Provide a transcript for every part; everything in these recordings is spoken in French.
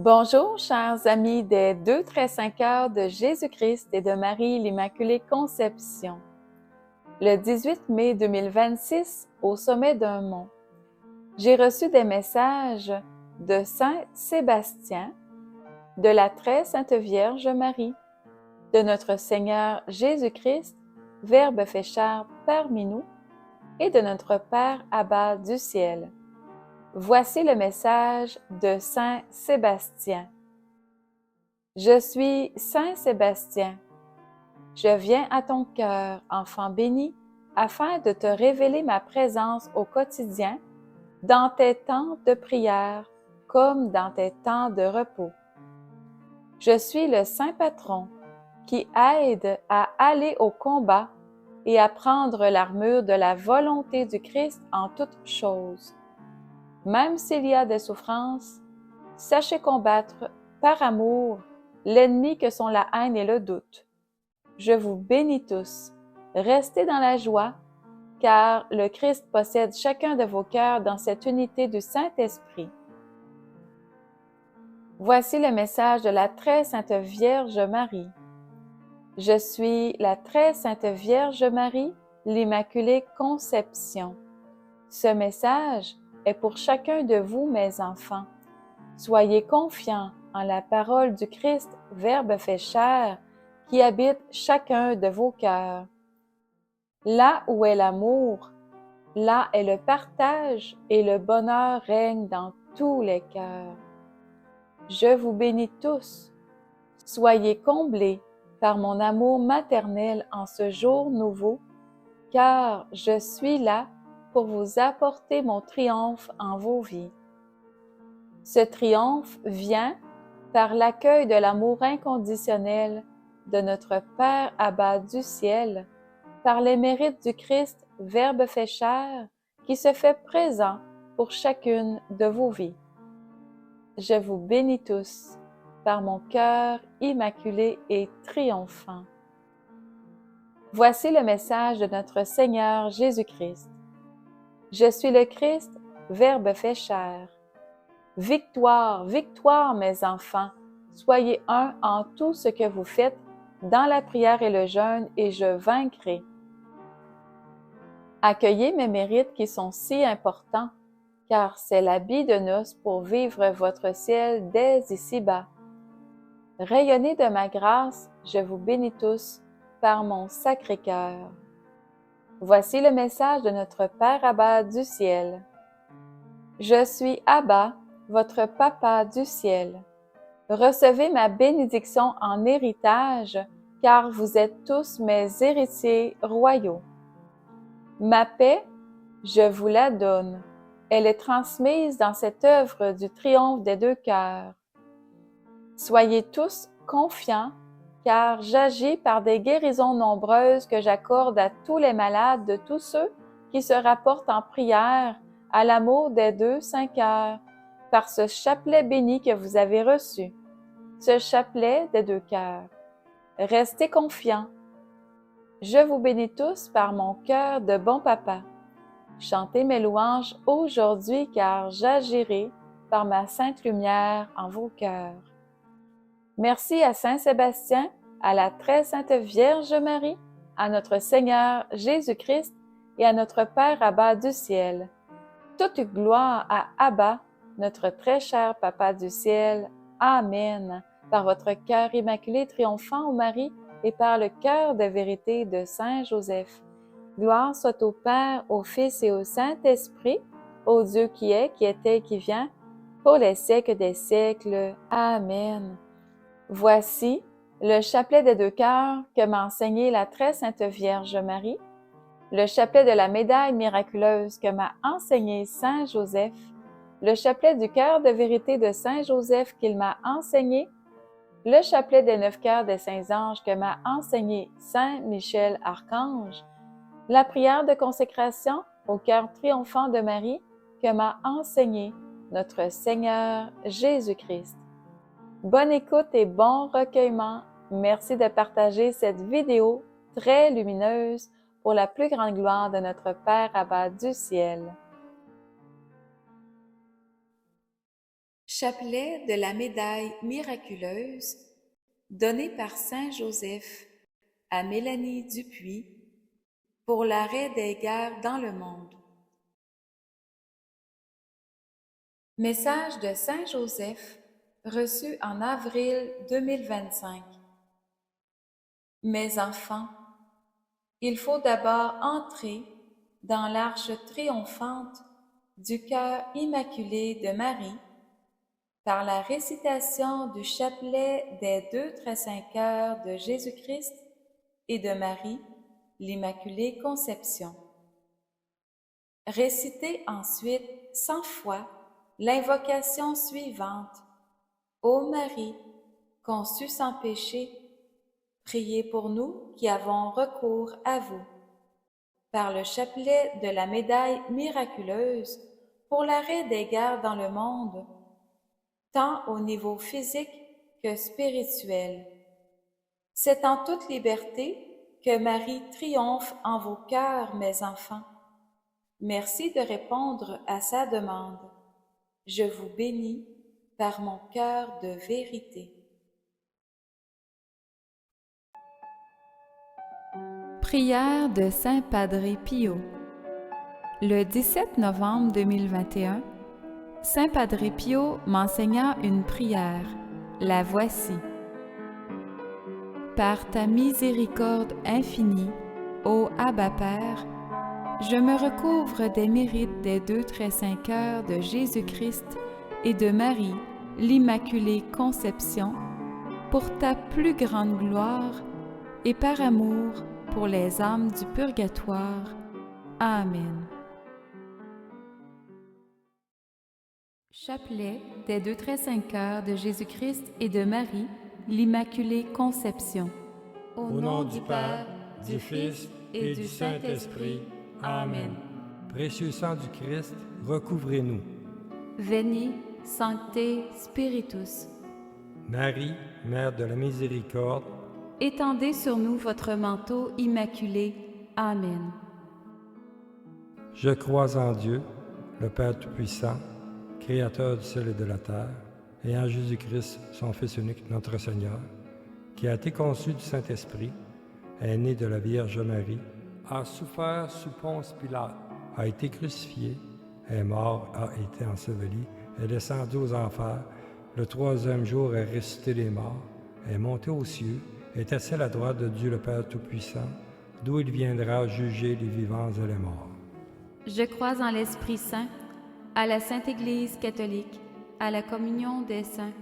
Bonjour, chers amis des 2-5 heures de Jésus-Christ et de Marie l'Immaculée Conception. Le 18 mai 2026, au sommet d'un mont, j'ai reçu des messages de Saint Sébastien, de la très Sainte Vierge Marie, de notre Seigneur Jésus-Christ, Verbe fait chair parmi nous, et de notre Père Abba du ciel. Voici le message de Saint Sébastien. Je suis Saint Sébastien. Je viens à ton cœur, enfant béni, afin de te révéler ma présence au quotidien, dans tes temps de prière comme dans tes temps de repos. Je suis le Saint Patron qui aide à aller au combat et à prendre l'armure de la volonté du Christ en toutes choses. Même s'il y a des souffrances, sachez combattre par amour l'ennemi que sont la haine et le doute. Je vous bénis tous. Restez dans la joie, car le Christ possède chacun de vos cœurs dans cette unité du Saint-Esprit. Voici le message de la très Sainte Vierge Marie. Je suis la très Sainte Vierge Marie, l'Immaculée Conception. Ce message est pour chacun de vous, mes enfants. Soyez confiants en la parole du Christ, Verbe fait chair, qui habite chacun de vos cœurs. Là où est l'amour, là est le partage et le bonheur règne dans tous les cœurs. Je vous bénis tous. Soyez comblés par mon amour maternel en ce jour nouveau, car je suis là pour vous apporter mon triomphe en vos vies. Ce triomphe vient par l'accueil de l'amour inconditionnel de notre Père Abba du ciel, par les mérites du Christ, Verbe fait chair, qui se fait présent pour chacune de vos vies. Je vous bénis tous par mon cœur immaculé et triomphant. Voici le message de notre Seigneur Jésus-Christ. Je suis le Christ, Verbe fait chair. Victoire, victoire, mes enfants, soyez un en tout ce que vous faites, dans la prière et le jeûne, et je vaincrai. Accueillez mes mérites qui sont si importants, car c'est l'habit de noces pour vivre votre ciel dès ici-bas. Rayonnez de ma grâce, je vous bénis tous, par mon Sacré-Cœur. Voici le message de notre Père Abba du ciel. Je suis Abba, votre Papa du ciel. Recevez ma bénédiction en héritage, car vous êtes tous mes héritiers royaux. Ma paix, je vous la donne. Elle est transmise dans cette œuvre du triomphe des deux cœurs. Soyez tous confiants, car j'agis par des guérisons nombreuses que j'accorde à tous les malades de tous ceux qui se rapportent en prière à l'amour des 2-5 heures, par ce chapelet béni que vous avez reçu, ce chapelet des deux cœurs. Restez confiants. Je vous bénis tous par mon cœur de bon papa. Chantez mes louanges aujourd'hui, car j'agirai par ma sainte lumière en vos cœurs. Merci à Saint Sébastien, à la très Sainte Vierge Marie, à notre Seigneur Jésus-Christ et à notre Père Abba du ciel. Toute gloire à Abba, notre très cher Papa du ciel. Amen. Par votre cœur immaculé triomphant, ô Marie, et par le cœur de vérité de Saint Joseph. Gloire soit au Père, au Fils et au Saint-Esprit, au Dieu qui est, qui était et qui vient, pour les siècles des siècles. Amen. Voici le chapelet des deux cœurs que m'a enseigné la très Sainte Vierge Marie, le chapelet de la médaille miraculeuse que m'a enseigné Saint Joseph, le chapelet du cœur de vérité de Saint Joseph qu'il m'a enseigné, le chapelet des 9 cœurs des saints anges que m'a enseigné Saint Michel Archange, la prière de consécration au cœur triomphant de Marie que m'a enseigné notre Seigneur Jésus-Christ. Bonne écoute et bon recueillement. Merci de partager cette vidéo très lumineuse pour la plus grande gloire de notre Père Abba du ciel. Chapelet de la médaille miraculeuse donné par Saint Joseph à Mélanie Dupuis pour l'arrêt des guerres dans le monde. Message de Saint Joseph reçu en avril 2025. Mes enfants, il faut d'abord entrer dans l'arche triomphante du cœur immaculé de Marie par la récitation du chapelet des 2 très saints cœurs de Jésus-Christ et de Marie, l'Immaculée Conception. Récitez ensuite 100 fois l'invocation suivante. Ô Marie, conçue sans péché, priez pour nous qui avons recours à vous. Par le chapelet de la médaille miraculeuse pour l'arrêt des guerres dans le monde, tant au niveau physique que spirituel. C'est en toute liberté que Marie triomphe en vos cœurs, mes enfants. Merci de répondre à sa demande. Je vous bénis par mon cœur de vérité. Prière de Saint Padre Pio. Le 17 novembre 2021, Saint Padre Pio m'enseigna une prière. La voici. Par ta miséricorde infinie, ô Abba Père, je me recouvre des mérites des 2 très saints cœurs de Jésus-Christ et de Marie, l'Immaculée Conception, pour ta plus grande gloire et par amour pour les âmes du purgatoire. Amen. Chapelet des 2 très saints cœurs de Jésus-Christ et de Marie, l'Immaculée Conception. Au nom du Père, du Fils et du Saint-Esprit. Amen. Précieux sang du Christ, recouvrez-nous. Veni, Sancte Spiritus. Marie, Mère de la Miséricorde, étendez sur nous votre manteau immaculé. Amen. je crois en Dieu, le Père Tout-Puissant, Créateur du ciel et de la terre, et en Jésus-Christ, son Fils unique, notre Seigneur, qui a été conçu du Saint-Esprit, est né de la Vierge Marie, a souffert sous Ponce Pilate, a été crucifié, est mort, a été enseveli, est descendu aux enfers, le 3e jour est ressuscité des morts, est monté aux cieux, est assis à la droite de Dieu le Père Tout-Puissant, d'où il viendra juger les vivants et les morts. Je crois en l'Esprit Saint, à la Sainte Église catholique, à la communion des saints,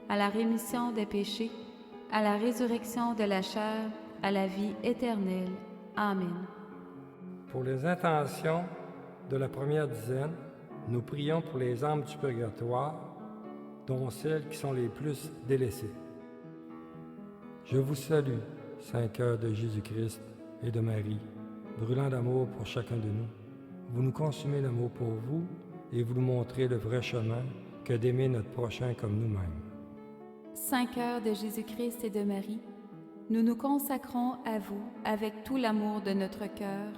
à la rémission des péchés, à la résurrection de la chair, à la vie éternelle. Amen. Pour les intentions de la première dizaine, nous prions pour les âmes du purgatoire, dont celles qui sont les plus délaissées. Je vous salue, Saint cœur de Jésus-Christ et de Marie, brûlant d'amour pour chacun de nous. Vous nous consumez l'amour pour vous et vous nous montrez le vrai chemin que d'aimer notre prochain comme nous-mêmes. Saint cœur de Jésus-Christ et de Marie, nous nous consacrons à vous avec tout l'amour de notre cœur,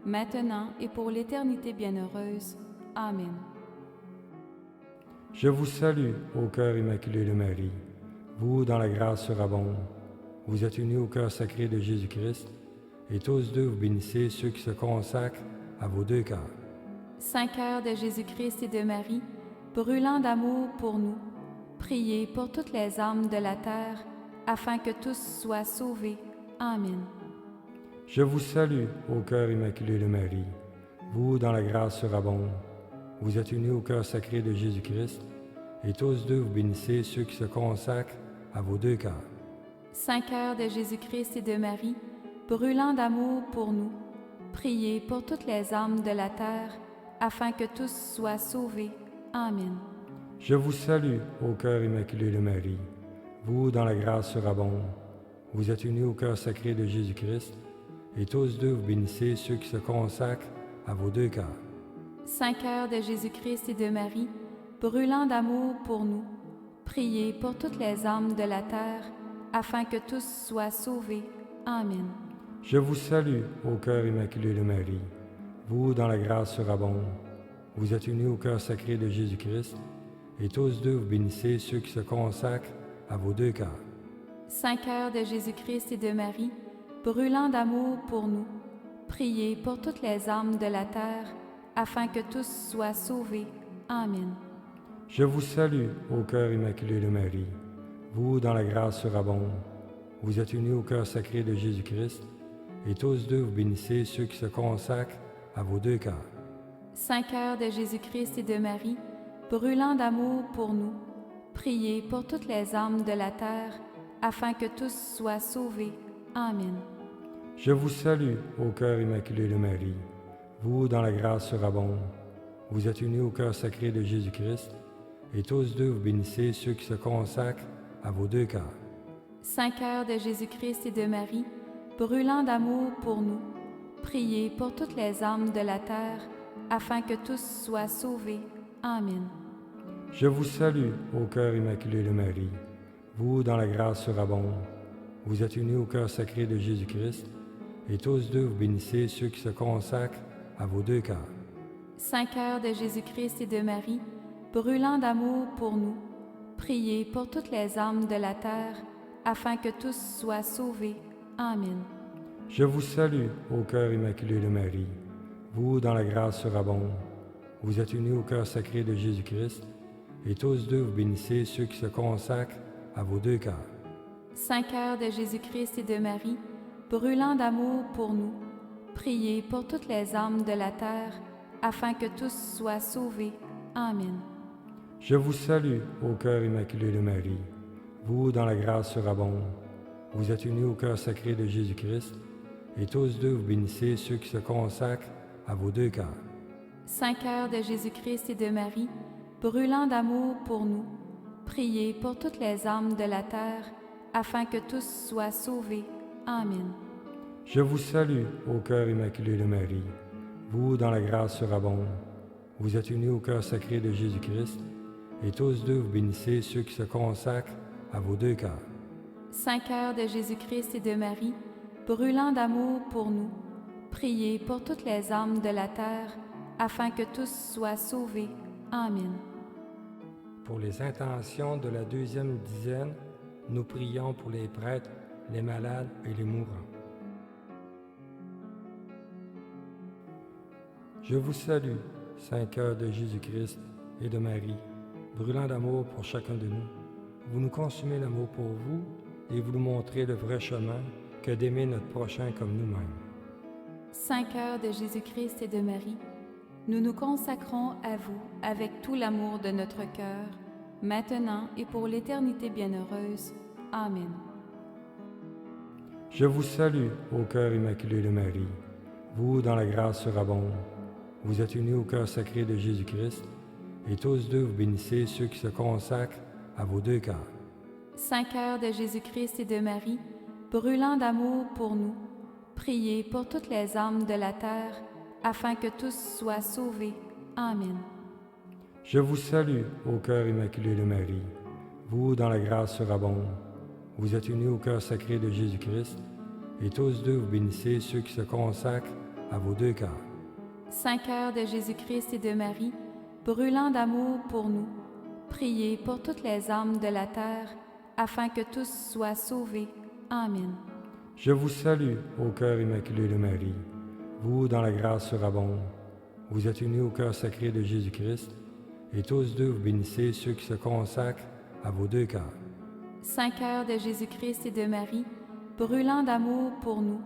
maintenant et pour l'éternité bienheureuse. Amen. Je vous salue, ô cœur immaculé de Marie, vous dans la grâce surabonde. Vous êtes unis au cœur sacré de Jésus-Christ, et tous deux vous bénissez ceux qui se consacrent à vos 2 cœurs. Saint cœur de Jésus-Christ et de Marie, brûlant d'amour pour nous, priez pour toutes les âmes de la terre, afin que tous soient sauvés. Amen. Je vous salue, ô cœur immaculé de Marie, vous dans la grâce surabonde. Vous êtes unis au cœur sacré de Jésus-Christ, et tous deux vous bénissez ceux qui se consacrent à vos 2 cœurs. Saint cœur de Jésus-Christ et de Marie, brûlant d'amour pour nous, priez pour toutes les âmes de la terre, afin que tous soient sauvés. Amen. Je vous salue, ô cœur immaculé de Marie, vous dans la grâce surabonde. Vous êtes unis au cœur sacré de Jésus-Christ, et tous deux vous bénissez ceux qui se consacrent à vos 2 cœurs. Saint cœur de Jésus-Christ et de Marie, brûlant d'amour pour nous, priez pour toutes les âmes de la terre, afin que tous soient sauvés. Amen. Je vous salue, ô cœur immaculé de Marie, vous dans la grâce surabonde. Vous êtes unis au cœur sacré de Jésus-Christ, et tous deux vous bénissez ceux qui se consacrent à vos deux cœurs. Saint cœur de Jésus-Christ et de Marie, brûlant d'amour pour nous, priez pour toutes les âmes de la terre, afin que tous soient sauvés. Amen. Je vous salue, ô cœur immaculé de Marie. Vous, dans la grâce surabonde, vous êtes unis au cœur sacré de Jésus-Christ, et tous deux vous bénissez ceux qui se consacrent à vos deux cœurs. Saint cœur de Jésus-Christ et de Marie, brûlant d'amour pour nous, priez pour toutes les âmes de la terre, afin que tous soient sauvés. Amen. Je vous salue, ô cœur immaculé de Marie. Vous, dans la grâce surabonde, vous êtes unis au cœur sacré de Jésus-Christ, et tous deux vous bénissez ceux qui se consacrent à vos deux cœurs. Saint cœur de Jésus-Christ et de Marie, brûlant d'amour pour nous, priez pour toutes les âmes de la terre, afin que tous soient sauvés. Amen. Je vous salue, ô cœur immaculé de Marie. Vous, dans la grâce surabonde, vous êtes unis au cœur sacré de Jésus-Christ, et tous deux vous bénissez ceux qui se consacrent à vos deux cœurs. Saint cœur de Jésus-Christ et de Marie, brûlant d'amour pour nous, priez pour toutes les âmes de la terre, afin que tous soient sauvés. Amen. Je vous salue, ô cœur immaculé de Marie. Vous, dans la grâce surabonde, vous êtes unis au cœur sacré de Jésus-Christ, et tous deux vous bénissez ceux qui se consacrent à vos deux cœurs. Saint cœur de Jésus-Christ et de Marie, brûlant d'amour pour nous, priez pour toutes les âmes de la terre, afin que tous soient sauvés. Amen. Je vous salue, ô cœur immaculé de Marie. Vous, dans la grâce surabonde, vous êtes unis au cœur sacré de Jésus-Christ, et tous deux vous bénissez ceux qui se consacrent à vos deux cœurs. Saint cœur de Jésus-Christ et de Marie, brûlant d'amour pour nous, priez pour toutes les âmes de la terre, afin que tous soient sauvés. Amen. Je vous salue, ô cœur immaculé de Marie. Vous, dans la grâce surabonde, vous êtes unis au cœur sacré de Jésus-Christ, et tous deux vous bénissez ceux qui se consacrent à vos deux cœurs. Saint cœur de Jésus-Christ et de Marie, brûlant d'amour pour nous, priez pour toutes les âmes de la terre, afin que tous soient sauvés. Amen. Pour les intentions de la deuxième dizaine, nous prions pour les prêtres, les malades et les mourants. Je vous salue, Saint cœur de Jésus-Christ et de Marie, brûlant d'amour pour chacun de nous. Vous nous consumez l'amour pour vous et vous nous montrez le vrai chemin que d'aimer notre prochain comme nous-mêmes. Saint cœur de Jésus-Christ et de Marie, nous nous consacrons à vous avec tout l'amour de notre cœur, maintenant et pour l'éternité bienheureuse. Amen. Je vous salue, ô cœur immaculé de Marie. Vous, dans la grâce surabonde, vous êtes unis au cœur sacré de Jésus-Christ, et tous deux vous bénissez ceux qui se consacrent à vos deux cœurs. Saint cœur de Jésus-Christ et de Marie, brûlant d'amour pour nous, priez pour toutes les âmes de la terre, afin que tous soient sauvés. Amen. Je vous salue, ô cœur immaculé de Marie. Vous, dans la grâce surabonde, vous êtes unis au cœur sacré de Jésus-Christ, et tous deux vous bénissez ceux qui se consacrent à vos deux cœurs. Saint cœur de Jésus-Christ et de Marie, brûlant d'amour pour nous, priez pour toutes les âmes de la terre, afin que tous soient sauvés. Amen. Je vous salue, ô cœur immaculé de Marie. Vous, dans la grâce surabonde, vous êtes unis au cœur sacré de Jésus-Christ, et tous deux vous bénissez ceux qui se consacrent à vos deux cœurs. Saint cœur de Jésus-Christ et de Marie, brûlant d'amour pour nous,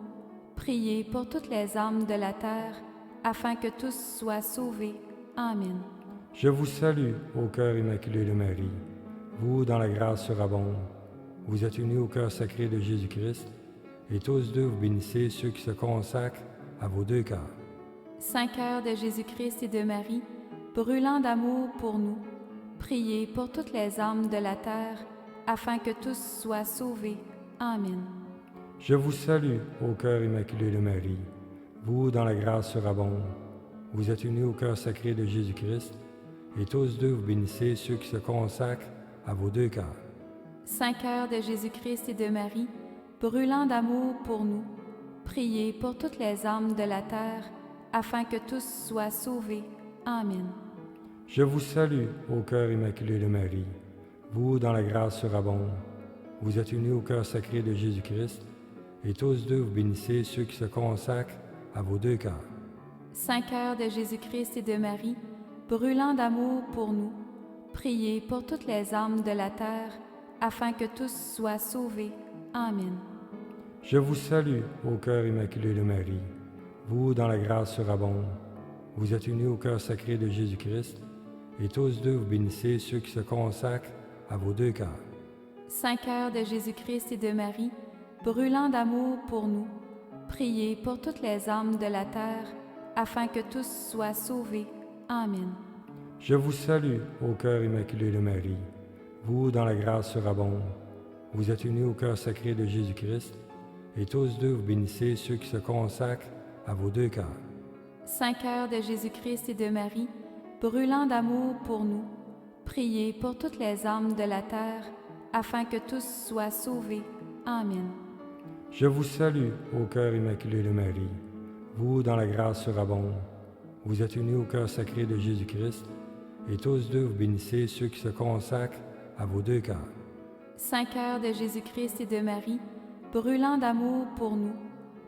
priez pour toutes les âmes de la terre, afin que tous soient sauvés. Amen. Je vous salue, ô cœur immaculé de Marie. Vous, dans la grâce surabonde, vous êtes unis au cœur sacré de Jésus-Christ, et tous deux vous bénissez ceux qui se consacrent à vos deux cœurs. Saint cœur de Jésus-Christ et de Marie, brûlant d'amour pour nous, priez pour toutes les âmes de la terre, afin que tous soient sauvés. Amen. Je vous salue, ô cœur immaculé de Marie. Vous, dans la grâce surabonde, vous êtes unis au cœur sacré de Jésus-Christ, et tous deux vous bénissez ceux qui se consacrent à vos deux cœurs. Saint cœur de Jésus-Christ et de Marie, brûlant d'amour pour nous, priez pour toutes les âmes de la terre, afin que tous soient sauvés. Amen. Je vous salue, ô cœur immaculé de Marie, vous dont la grâce surabonde. Vous êtes unis au cœur sacré de Jésus-Christ, et tous deux vous bénissez ceux qui se consacrent à vos deux cœurs. Saint cœur de Jésus-Christ et de Marie, brûlant d'amour pour nous, priez pour toutes les âmes de la terre, afin que tous soient sauvés. Amen. Je vous salue, ô cœur immaculé de Marie, vous dont la grâce surabonde. Vous êtes unis au cœur sacré de Jésus-Christ, et tous deux vous bénissez ceux qui se consacrent à vos deux cœurs. Saint cœur de Jésus-Christ et de Marie, brûlant d'amour pour nous, priez pour toutes les âmes de la terre, afin que tous soient sauvés. Amen. Je vous salue, ô cœur immaculé de Marie, vous dont la grâce surabonde. Vous êtes unis au cœur sacré de Jésus-Christ, et tous deux vous bénissez ceux qui se consacrent à vos deux cœurs. Saint cœur de Jésus-Christ et de Marie, brûlant d'amour pour nous, priez pour toutes les âmes de la terre, afin que tous soient sauvés. Amen. Je vous salue, ô cœur immaculé de Marie, vous dont la grâce surabonde. Vous êtes unis au cœur sacré de Jésus-Christ, et tous deux vous bénissez ceux qui se consacrent à vos deux cœurs. Saint cœur de Jésus-Christ et de Marie, brûlant d'amour pour nous,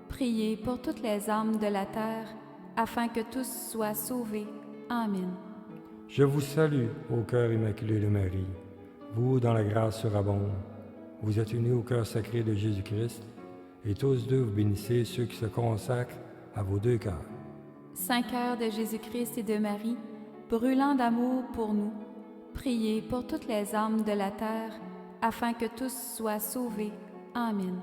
priez pour toutes les âmes de la terre, afin que tous soient sauvés. Amen. Je vous salue, ô cœur immaculé de Marie, vous dont la grâce surabonde. Vous êtes unis au cœur sacré de Jésus-Christ, et tous deux vous bénissez ceux qui se consacrent à vos deux cœurs. Saint cœur de Jésus-Christ et de Marie, brûlant d'amour pour nous, priez pour toutes les âmes de la terre, afin que tous soient sauvés. Amen.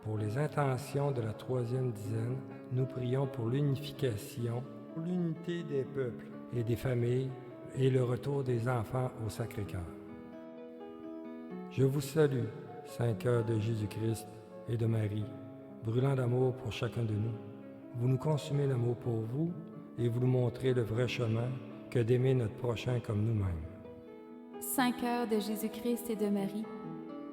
Pour les intentions de la troisième dizaine, nous prions pour l'unification, pour l'unité des peuples et des familles et le retour des enfants au Sacré-Cœur. Je vous salue, Saint cœur de Jésus-Christ et de Marie, brûlant d'amour pour chacun de nous. Vous nous consumez l'amour pour vous et vous nous montrez le vrai chemin que d'aimer notre prochain comme nous-mêmes. Saint cœur de Jésus-Christ et de Marie,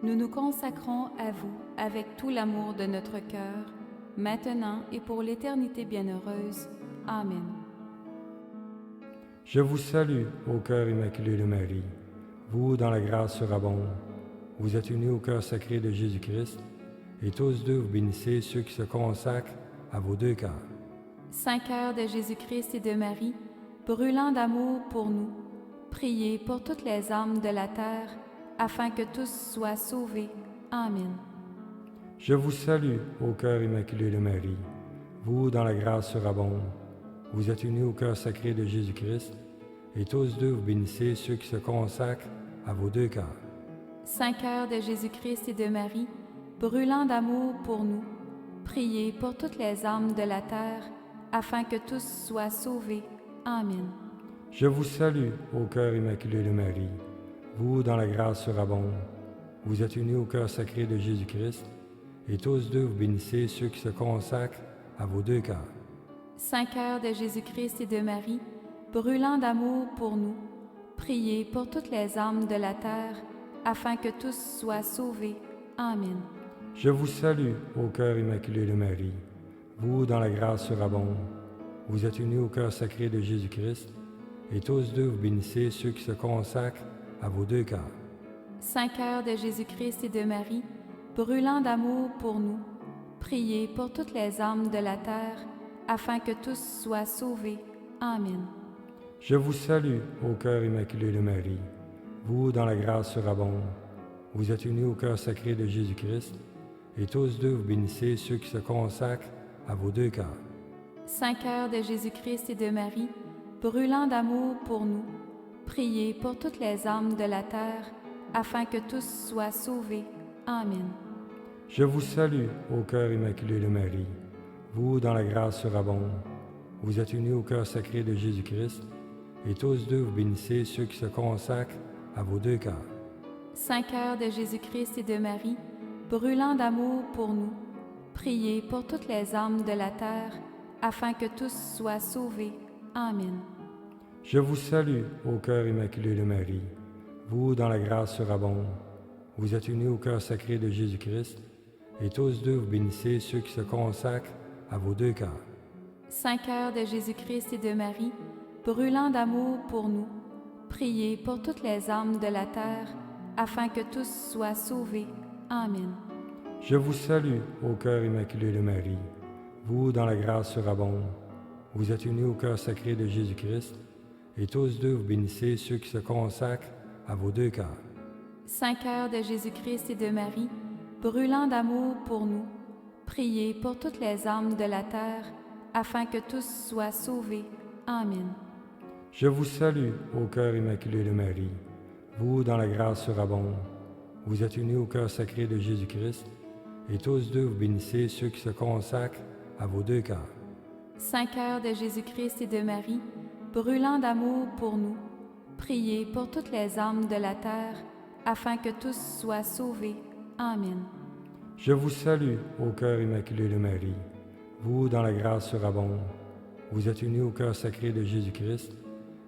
nous nous consacrons à vous avec tout l'amour de notre cœur, maintenant et pour l'éternité bienheureuse. Amen. Je vous salue, ô cœur immaculé de Marie, vous dont la grâce surabonde. Vous êtes unis au cœur sacré de Jésus-Christ, et tous deux vous bénissez ceux qui se consacrent à vos deux cœurs. Saint cœur de Jésus-Christ et de Marie, brûlant d'amour pour nous, priez pour toutes les âmes de la terre, afin que tous soient sauvés. Amen. Je vous salue, ô cœur immaculé de Marie, vous dont la grâce surabonde. Vous êtes unis au cœur sacré de Jésus-Christ, et tous deux vous bénissez ceux qui se consacrent à vos deux cœurs. Saint cœur de Jésus-Christ et de Marie, brûlant d'amour pour nous, priez pour toutes les âmes de la terre, afin que tous soient sauvés. Amen. Je vous salue, ô cœur immaculé de Marie, vous dont la grâce surabonde. Vous êtes unis au cœur sacré de Jésus-Christ, et tous deux vous bénissez ceux qui se consacrent à vos deux cœurs. Saint cœur de Jésus-Christ et de Marie, brûlant d'amour pour nous, priez pour toutes les âmes de la terre, afin que tous soient sauvés. Amen. Je vous salue, ô cœur immaculé de Marie, vous dont la grâce surabonde. Vous êtes unis au cœur sacré de Jésus-Christ, et tous deux vous bénissez ceux qui se consacrent à vos deux cœurs. Saint cœur de Jésus-Christ et de Marie, brûlant d'amour pour nous, priez pour toutes les âmes de la terre, afin que tous soient sauvés. Amen. Je vous salue, ô cœur immaculé de Marie, vous dont la grâce surabonde. Vous êtes unis au cœur sacré de Jésus-Christ, et tous deux vous bénissez ceux qui se consacrent à vos deux cœurs. Saint cœur de Jésus-Christ et de Marie, brûlant d'amour pour nous, priez pour toutes les âmes de la terre, afin que tous soient sauvés. Amen. Je vous salue, ô cœur immaculé de Marie, vous dont la grâce surabonde. Vous êtes unis au cœur sacré de Jésus-Christ, et tous deux vous bénissez ceux qui se consacrent à vos deux cœurs. Saint cœur de Jésus-Christ et de Marie, brûlant d'amour pour nous, priez pour toutes les âmes de la terre, afin que tous soient sauvés. Amen. Je vous salue, ô cœur immaculé de Marie, vous dont la grâce surabonde. Vous êtes unis au cœur sacré de Jésus-Christ, et tous deux vous bénissez ceux qui se consacrent à vos deux cœurs. Saint cœur de Jésus-Christ et de Marie, brûlant d'amour pour nous, priez pour toutes les âmes de la terre, afin que tous soient sauvés. Amen. Je vous salue, ô cœur immaculé de Marie. Vous, dont la grâce surabonde, vous êtes unis au cœur sacré de Jésus-Christ, et tous deux vous bénissez ceux qui se consacrent à vos deux cœurs. Saint cœur de Jésus-Christ et de Marie, brûlant d'amour pour nous, priez pour toutes les âmes de la terre, afin que tous soient sauvés. Amen. Je vous salue, ô cœur immaculé de Marie. Vous, dont la grâce surabonde, vous êtes unis au cœur sacré de Jésus-Christ, et tous deux vous bénissez ceux qui se consacrent à vos deux cœurs. Saint cœur de Jésus-Christ et de Marie, brûlant d'amour pour nous, priez pour toutes les âmes de la terre, afin que tous soient sauvés. Amen. Je vous salue, ô cœur immaculé de Marie. Vous, dont la grâce surabonde, vous êtes unis au cœur sacré de Jésus-Christ,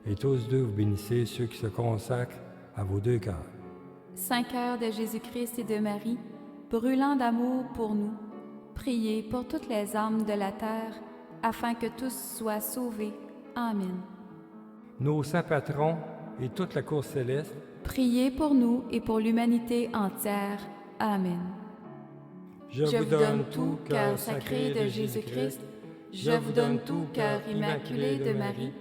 et tous deux vous bénissez ceux qui se consacrent à vos deux cœurs. Saint cœur de Jésus-Christ et de Marie, brûlant d'amour pour nous, priez pour toutes les âmes de la terre, afin que tous soient sauvés. Amen. Nos saints patrons et toute la cour céleste, Priez pour nous et pour l'humanité entière. Amen. je vous donne tout, cœur sacré de Jésus-Christ, je vous donne tout, cœur immaculé de Marie,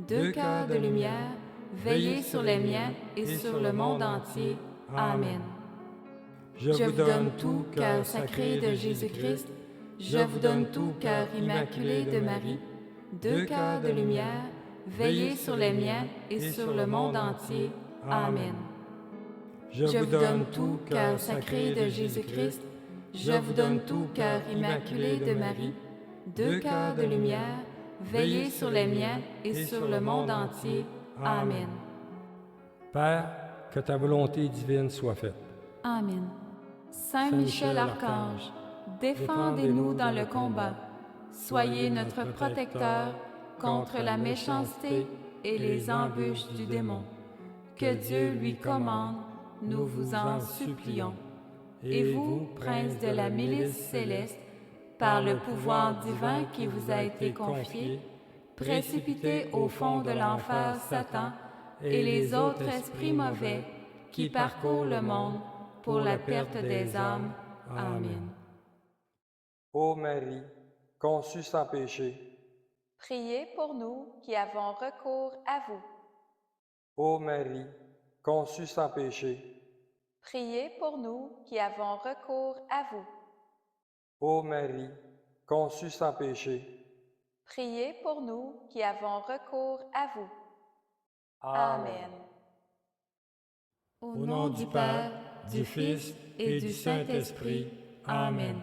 deux cœurs de lumière, veillez sur les miens et sur le monde entier. Amen. Je Je vous donne tout, cœur sacré de Jésus-Christ, je vous donne tout, cœur immaculé de Marie, deux cœurs de lumière, veillez sur les miens et sur le monde entier. Amen. Je Je vous donne tout, cœur sacré de Jésus-Christ, je vous donne tout, cœur immaculé de Marie, deux cœurs de lumière, veillez sur les miens et sur le monde entier. Amen. Père, que ta volonté divine soit faite. Amen. Saint Michel Archange, défendez-nous dans le combat. Soyez notre protecteur contre la méchanceté et les embûches du démon. Que Dieu lui commande, nous vous en supplions. Et vous, prince de la milice céleste, par le pouvoir divin qui vous a été confié, précipitez au fond de l'enfer Satan et les autres esprits mauvais qui parcourent le monde pour la perte des âmes. Amen. Ô Marie, conçue sans péché, Priez pour nous qui avons recours à vous. ô Marie, conçue sans péché, Priez pour nous qui avons recours à vous. ô Marie, conçue sans péché. Priez pour nous qui avons recours à vous. Amen. Au nom du Père, du Fils et du Saint-Esprit. Amen.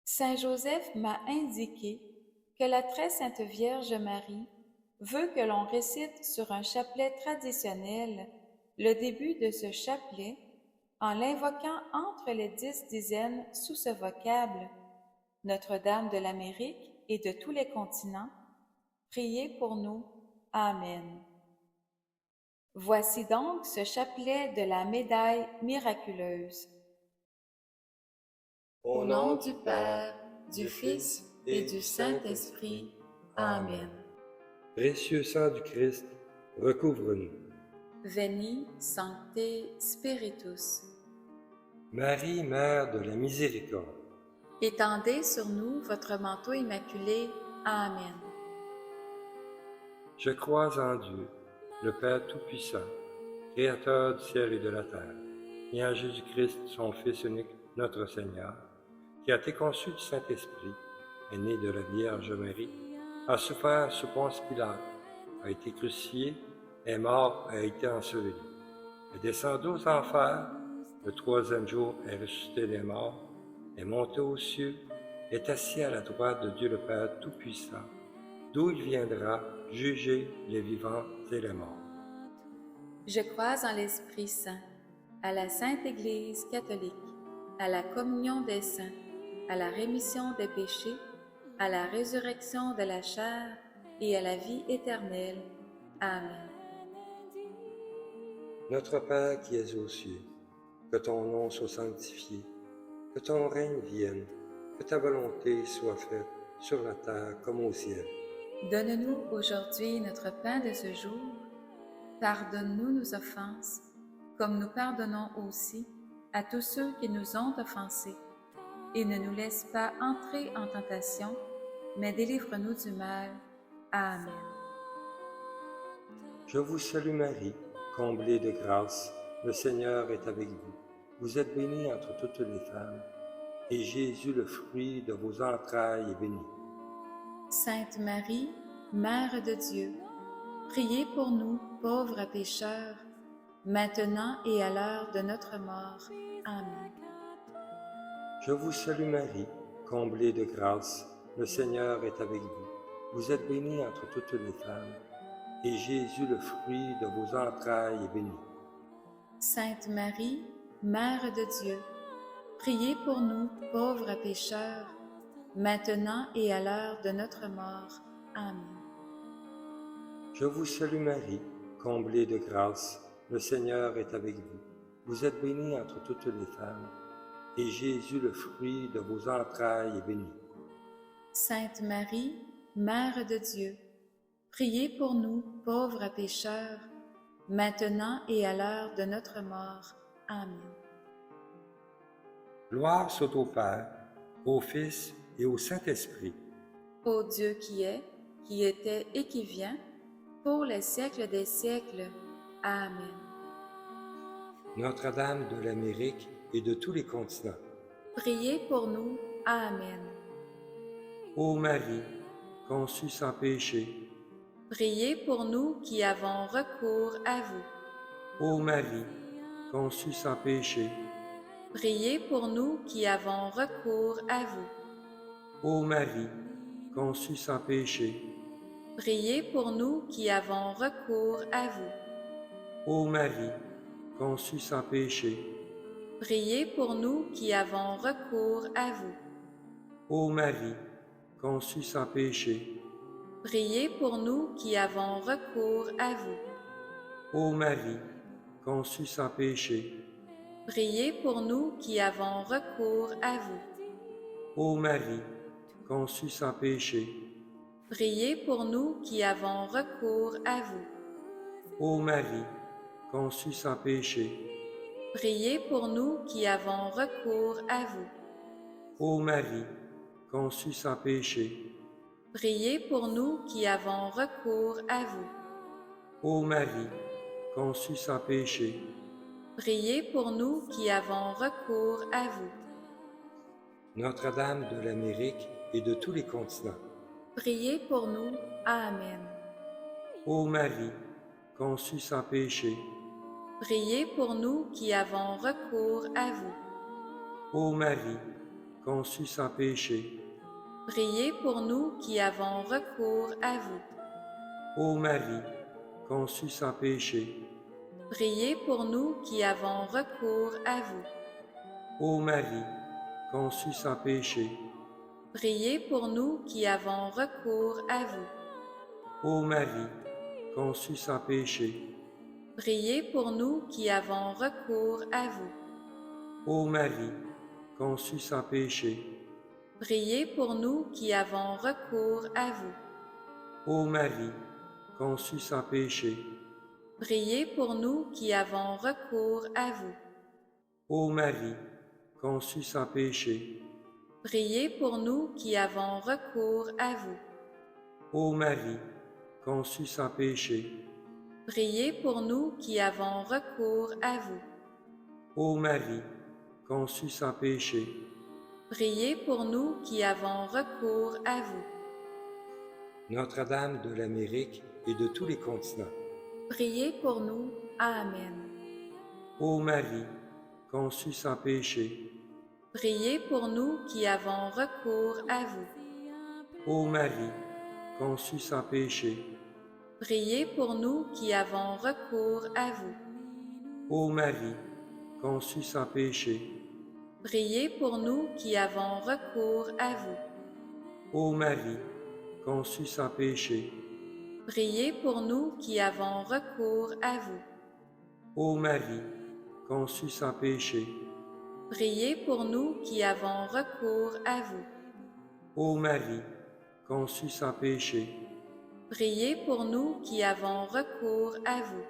Saint Joseph m'a indiqué que la très sainte Vierge Marie veut que l'on récite sur un chapelet traditionnel le début de ce chapelet en l'invoquant entre les 10 dizaines sous ce vocable « Notre-Dame de l'Amérique et de tous les continents, priez pour nous. Amen. » Voici donc ce chapelet de la médaille miraculeuse. Au nom du Père, du Fils et du Saint-Esprit. Amen. Précieux sang du Christ, recouvre-nous. Veni, Sancte Spiritus. Marie, Mère de la Miséricorde, Étendez sur nous votre manteau immaculé. Amen. je crois en Dieu, le Père Tout-Puissant, Créateur du ciel et de la terre, et en Jésus-Christ, son Fils unique, notre Seigneur, qui a été conçu du Saint-Esprit, est né de la Vierge Marie, a souffert sous Ponce Pilate, a été crucifié, est mort, a été enseveli, est descendu aux enfers, le troisième jour est ressuscité des morts, est monté aux cieux, est assis à la droite de Dieu le Père Tout-Puissant, d'où il viendra juger les vivants et les morts. Je crois en l'Esprit Saint, à la Sainte Église catholique, à la communion des saints, à la rémission des péchés, à la résurrection de la chair et à la vie éternelle. Amen. Notre Père qui es aux cieux, que ton nom soit sanctifié, que ton règne vienne, que ta volonté soit faite sur la terre comme au ciel. Donne-nous aujourd'hui notre pain de ce jour. Pardonne-nous nos offenses, comme nous pardonnons aussi à tous ceux qui nous ont offensés. Et ne nous laisse pas entrer en tentation, mais délivre-nous du mal. Amen. Je vous salue Marie, comblée de grâce, le Seigneur est avec vous. Vous êtes bénie entre toutes les femmes, et Jésus, le fruit de vos entrailles, est béni. Sainte Marie, Mère de Dieu, priez pour nous, pauvres pécheurs, maintenant et à l'heure de notre mort. Amen. Je vous salue Marie, comblée de grâce, le Seigneur est avec vous. Vous êtes bénie entre toutes les femmes, et Jésus, le fruit de vos entrailles, est béni. Sainte Marie, Mère de Dieu, priez pour nous, pauvres pécheurs, maintenant et à l'heure de notre mort. Amen. Je vous salue Marie, comblée de grâce, le Seigneur est avec vous. Vous êtes bénie entre toutes les femmes, et Jésus, le fruit de vos entrailles, est béni. Sainte Marie, Mère de Dieu, priez pour nous, pauvres pécheurs, maintenant et à l'heure de notre mort. Amen. Gloire soit au Père, au Fils et au Saint-Esprit. Ô Dieu qui est, qui était et qui vient, pour les siècles des siècles. Amen. Notre-Dame de l'Amérique et de tous les continents. Priez pour nous. Amen. Ô Marie, conçue sans péché. Priez pour nous qui avons recours à vous. Ô Marie, conçue sans péché. Priez pour nous qui avons recours à vous. Ô Marie, conçue sans péché. Priez pour nous qui avons recours à vous. Ô Marie, conçue sans péché. Priez pour nous qui avons recours à vous. Ô Marie, conçue sans péché. Priez pour nous qui avons recours à vous. Ô Marie, conçue sans péché. Priez pour nous qui avons recours à vous. Ô Marie, conçue sans péché. Priez pour nous qui avons recours à vous. Ô Marie, conçue sans péché. Priez pour nous qui avons recours à vous. Ô Marie, conçue sans péché. Priez pour nous qui avons recours à vous. Ô Marie, conçue sans péché. Priez pour nous qui avons recours à vous. Notre-Dame de l'Amérique et de tous les continents. Priez pour nous. Amen. Ô Marie, conçue sans péché. Priez pour nous qui avons recours à vous. Ô Marie, conçue sans péché. Priez pour nous qui avons recours à vous. Ô Marie, conçue sans péché. Priez pour nous qui avons recours à vous. Ô Marie, conçue sans péché. Priez pour nous qui avons recours à vous. Ô Marie, conçue sans péché. Priez pour nous qui avons recours à vous. Ô Marie, conçue sans péché. Priez pour nous qui avons recours à vous. Ô Marie, conçue sans péché. Priez pour nous qui avons recours à vous. Ô Marie, conçue sans péché. Priez pour nous qui avons recours à vous. Ô Marie, conçue sans péché. Priez pour nous qui avons recours à vous. Ô Marie, conçue sans péché. Priez pour nous qui avons recours à vous. Notre-Dame de l'Amérique et de tous les continents. Priez pour nous. Amen. Ô Marie, conçue sans péché. Priez pour nous qui avons recours à vous. Ô Marie, conçue sans péché. Priez pour nous qui avons recours à vous. Ô Marie, conçue sans péché. Priez pour nous qui avons recours à vous. Ô Marie, conçue sans péché. Priez pour nous qui avons recours à vous. Ô Marie, conçue sans péché. Priez pour nous qui avons recours à vous. Ô Marie, conçue sans péché. Priez pour nous qui avons recours à vous.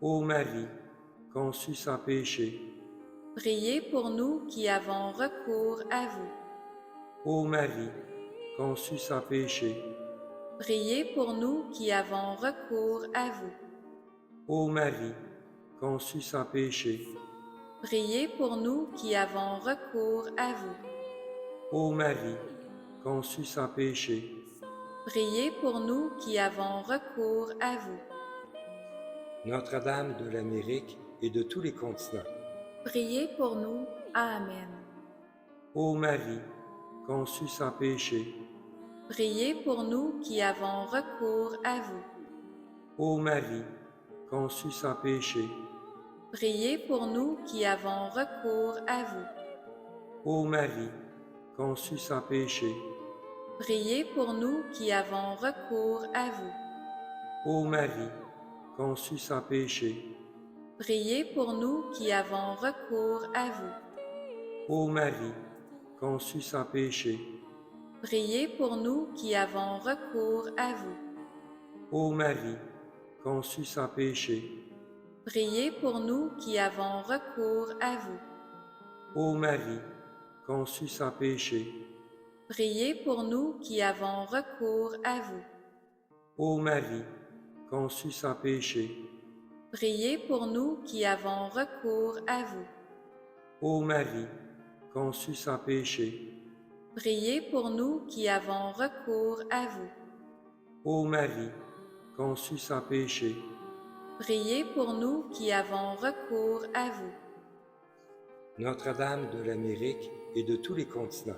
Ô Marie, conçue sans péché, Priez pour nous qui avons recours à vous. ô Marie, conçue sans péché, Priez pour nous qui avons recours à vous. ô Marie, conçue sans péché, Priez pour nous qui avons recours à vous. ô Marie, conçue sans péché, Priez pour nous qui avons recours à vous. Notre-Dame de l'Amérique et de tous les continents, Priez pour nous. Amen. ô Marie, conçue sans péché, Priez pour nous qui avons recours à vous. ô Marie, conçue sans péché, Priez pour nous qui avons recours à vous. ô Marie, conçue sans péché, Priez pour nous qui avons recours à vous. ô Marie, conçue sans péché, Priez pour nous qui avons recours à vous. ô Marie, conçue sans péché, Priez pour nous qui avons recours à vous. ô Marie, conçue sans péché, Priez pour nous qui avons recours à vous. ô Marie, conçue sans péché, Priez pour nous qui avons recours à vous. ô Marie, conçue sans péché, Priez pour nous qui avons recours à vous. ô Marie, conçue sans péché, Priez pour nous qui avons recours à vous. ô Marie, conçue sans péché, Priez pour nous qui avons recours à vous. Notre-Dame de l'Amérique et de tous les continents,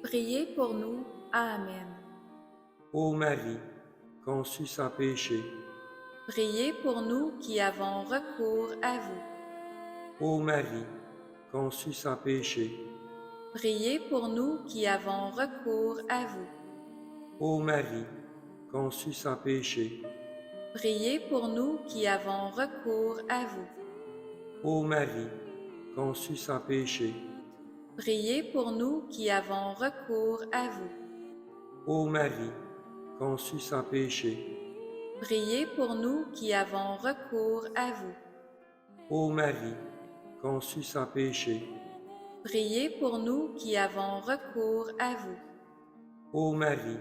Priez pour nous. Amen. ô Marie, conçue sans péché, Priez pour nous qui avons recours à vous. ô Marie, conçue sans péché, Priez pour nous qui avons recours à vous. ô Marie, conçue sans péché, Priez pour nous qui avons recours à vous. ô Marie, conçue sans péché, Priez pour nous qui avons recours à vous. ô Marie, conçue sans péché, Priez pour nous qui avons recours à vous. ô Marie, conçue sans péché, Priez pour nous qui avons recours à vous. ô Marie,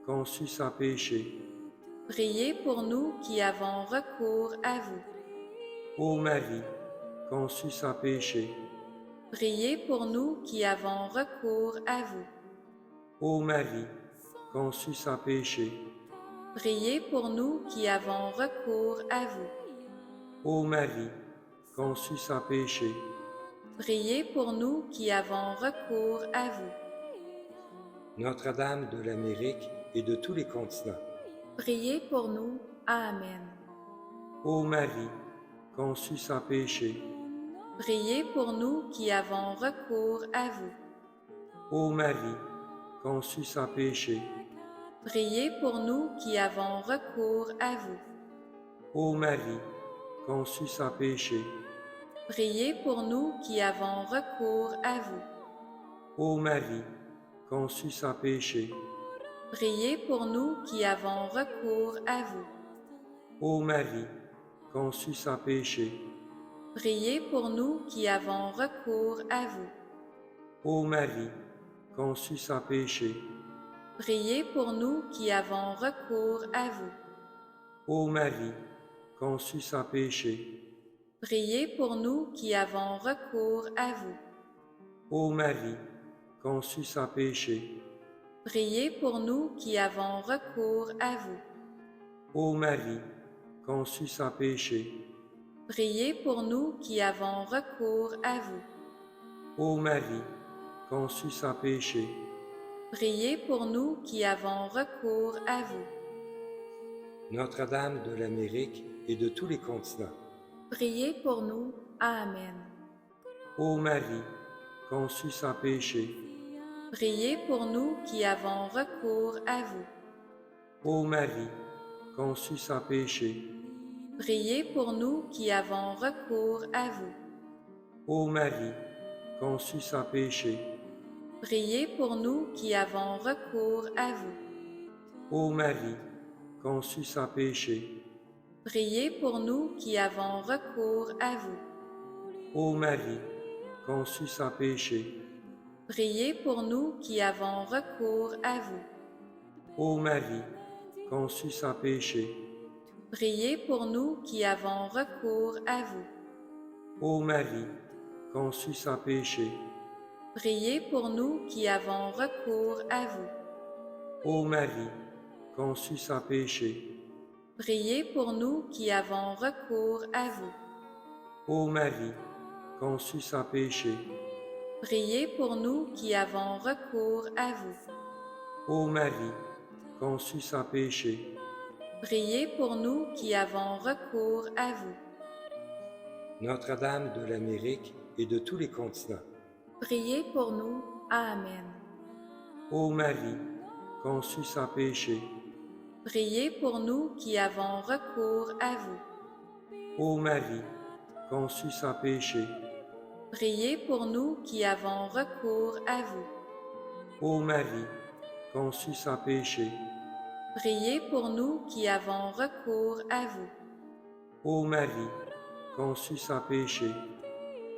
conçue sans péché, Priez pour nous qui avons recours à vous. ô Marie, conçue sans péché, Priez pour nous qui avons recours à vous. ô Marie, conçue sans péché, Priez pour nous qui avons recours à vous. ô Marie, conçue sans péché, Priez pour nous qui avons recours à vous. Notre-Dame de l'Amérique et de tous les continents, Priez pour nous. Amen. ô Marie, conçue sans péché, Priez pour nous qui avons recours à vous. ô Marie, conçue sans péché, Priez pour nous qui avons recours à vous. ô Marie, conçue sans péché, Priez pour nous qui avons recours à vous. ô Marie, conçue sans péché, Priez pour nous qui avons recours à vous. ô Marie, conçue sans péché, Priez pour nous qui avons recours à vous. ô Marie, conçue sans péché, Priez pour nous qui avons recours à vous. ô Marie, conçue sans péché, Priez pour nous qui avons recours à vous. ô Marie, conçue sans péché, Priez pour nous qui avons recours à vous. ô Marie, conçue sans péché, Priez pour nous qui avons recours à vous. ô Marie, conçue sans péché, Priez pour nous qui avons recours à vous. Notre-Dame de l'Amérique et de tous les continents, Priez pour nous. Amen. ô Marie, conçue sans péché, Priez pour nous qui avons recours à vous. ô Marie, conçue sans péché, Priez pour nous qui avons recours à vous. ô Marie, conçue sans péché, Priez pour nous qui avons recours à vous. ô Marie, conçue sans péché. Priez pour nous qui avons recours à vous. Ô Marie, conçue sans péché. Priez pour nous qui avons recours à vous. Ô Marie, conçue sans péché. Priez pour nous qui avons recours à vous. Ô Marie, conçue sans péché. Priez pour nous qui avons recours à vous. Ô Marie, conçue sans péché. Priez pour nous qui avons recours à vous. Ô Marie, conçue sans péché. Priez pour nous qui avons recours à vous. Ô Marie, conçue sans péché. Priez pour nous qui avons recours à vous. Notre-Dame de l'Amérique et de tous les continents. Priez pour nous. Amen. Ô Marie, conçue sans péché. Priez pour nous qui avons recours à vous. Ô Marie, conçue sans péché. Priez pour nous qui avons recours à vous. Ô Marie, conçue sans péché. Priez pour nous qui avons recours à vous. Ô Marie, conçue sans péché.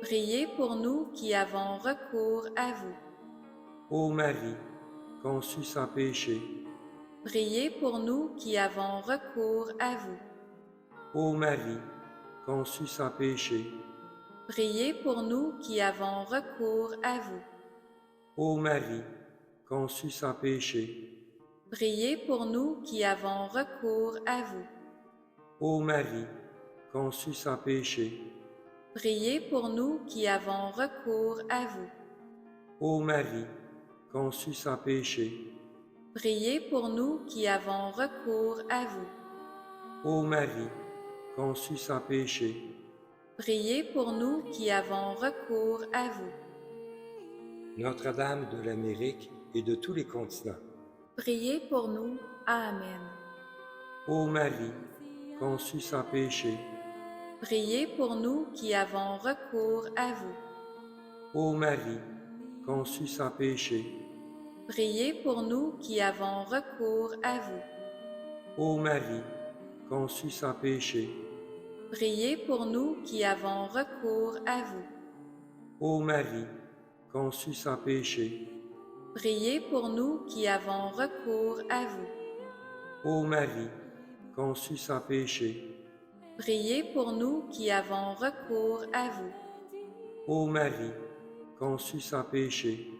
Priez pour nous qui avons recours à vous. Ô Marie, conçue sans péché. Priez pour nous qui avons recours à vous. Ô Marie, conçue sans péché. Priez pour nous qui avons recours à vous. Ô Marie, conçue sans péché. Priez pour nous qui avons recours à vous. Ô Marie, conçue sans péché. Priez pour nous qui avons recours à vous. Ô Marie, conçue sans péché. Priez pour nous qui avons recours à vous. Ô Marie, conçue sans péché. Priez pour nous qui avons recours à vous. Notre-Dame de l'Amérique et de tous les continents. Priez pour nous. Amen. Ô Marie, conçue sans péché. Priez pour nous qui avons recours à vous. Ô Marie, conçue sans péché. Priez pour nous qui avons recours à vous. Ô Marie, conçue sans péché. Priez pour nous qui avons recours à vous. Ô Marie, conçue sans péché. Priez pour nous qui avons recours à vous. Ô Marie, conçue sans péché. Priez pour nous qui avons recours à vous. Ô Marie, conçue sans péché.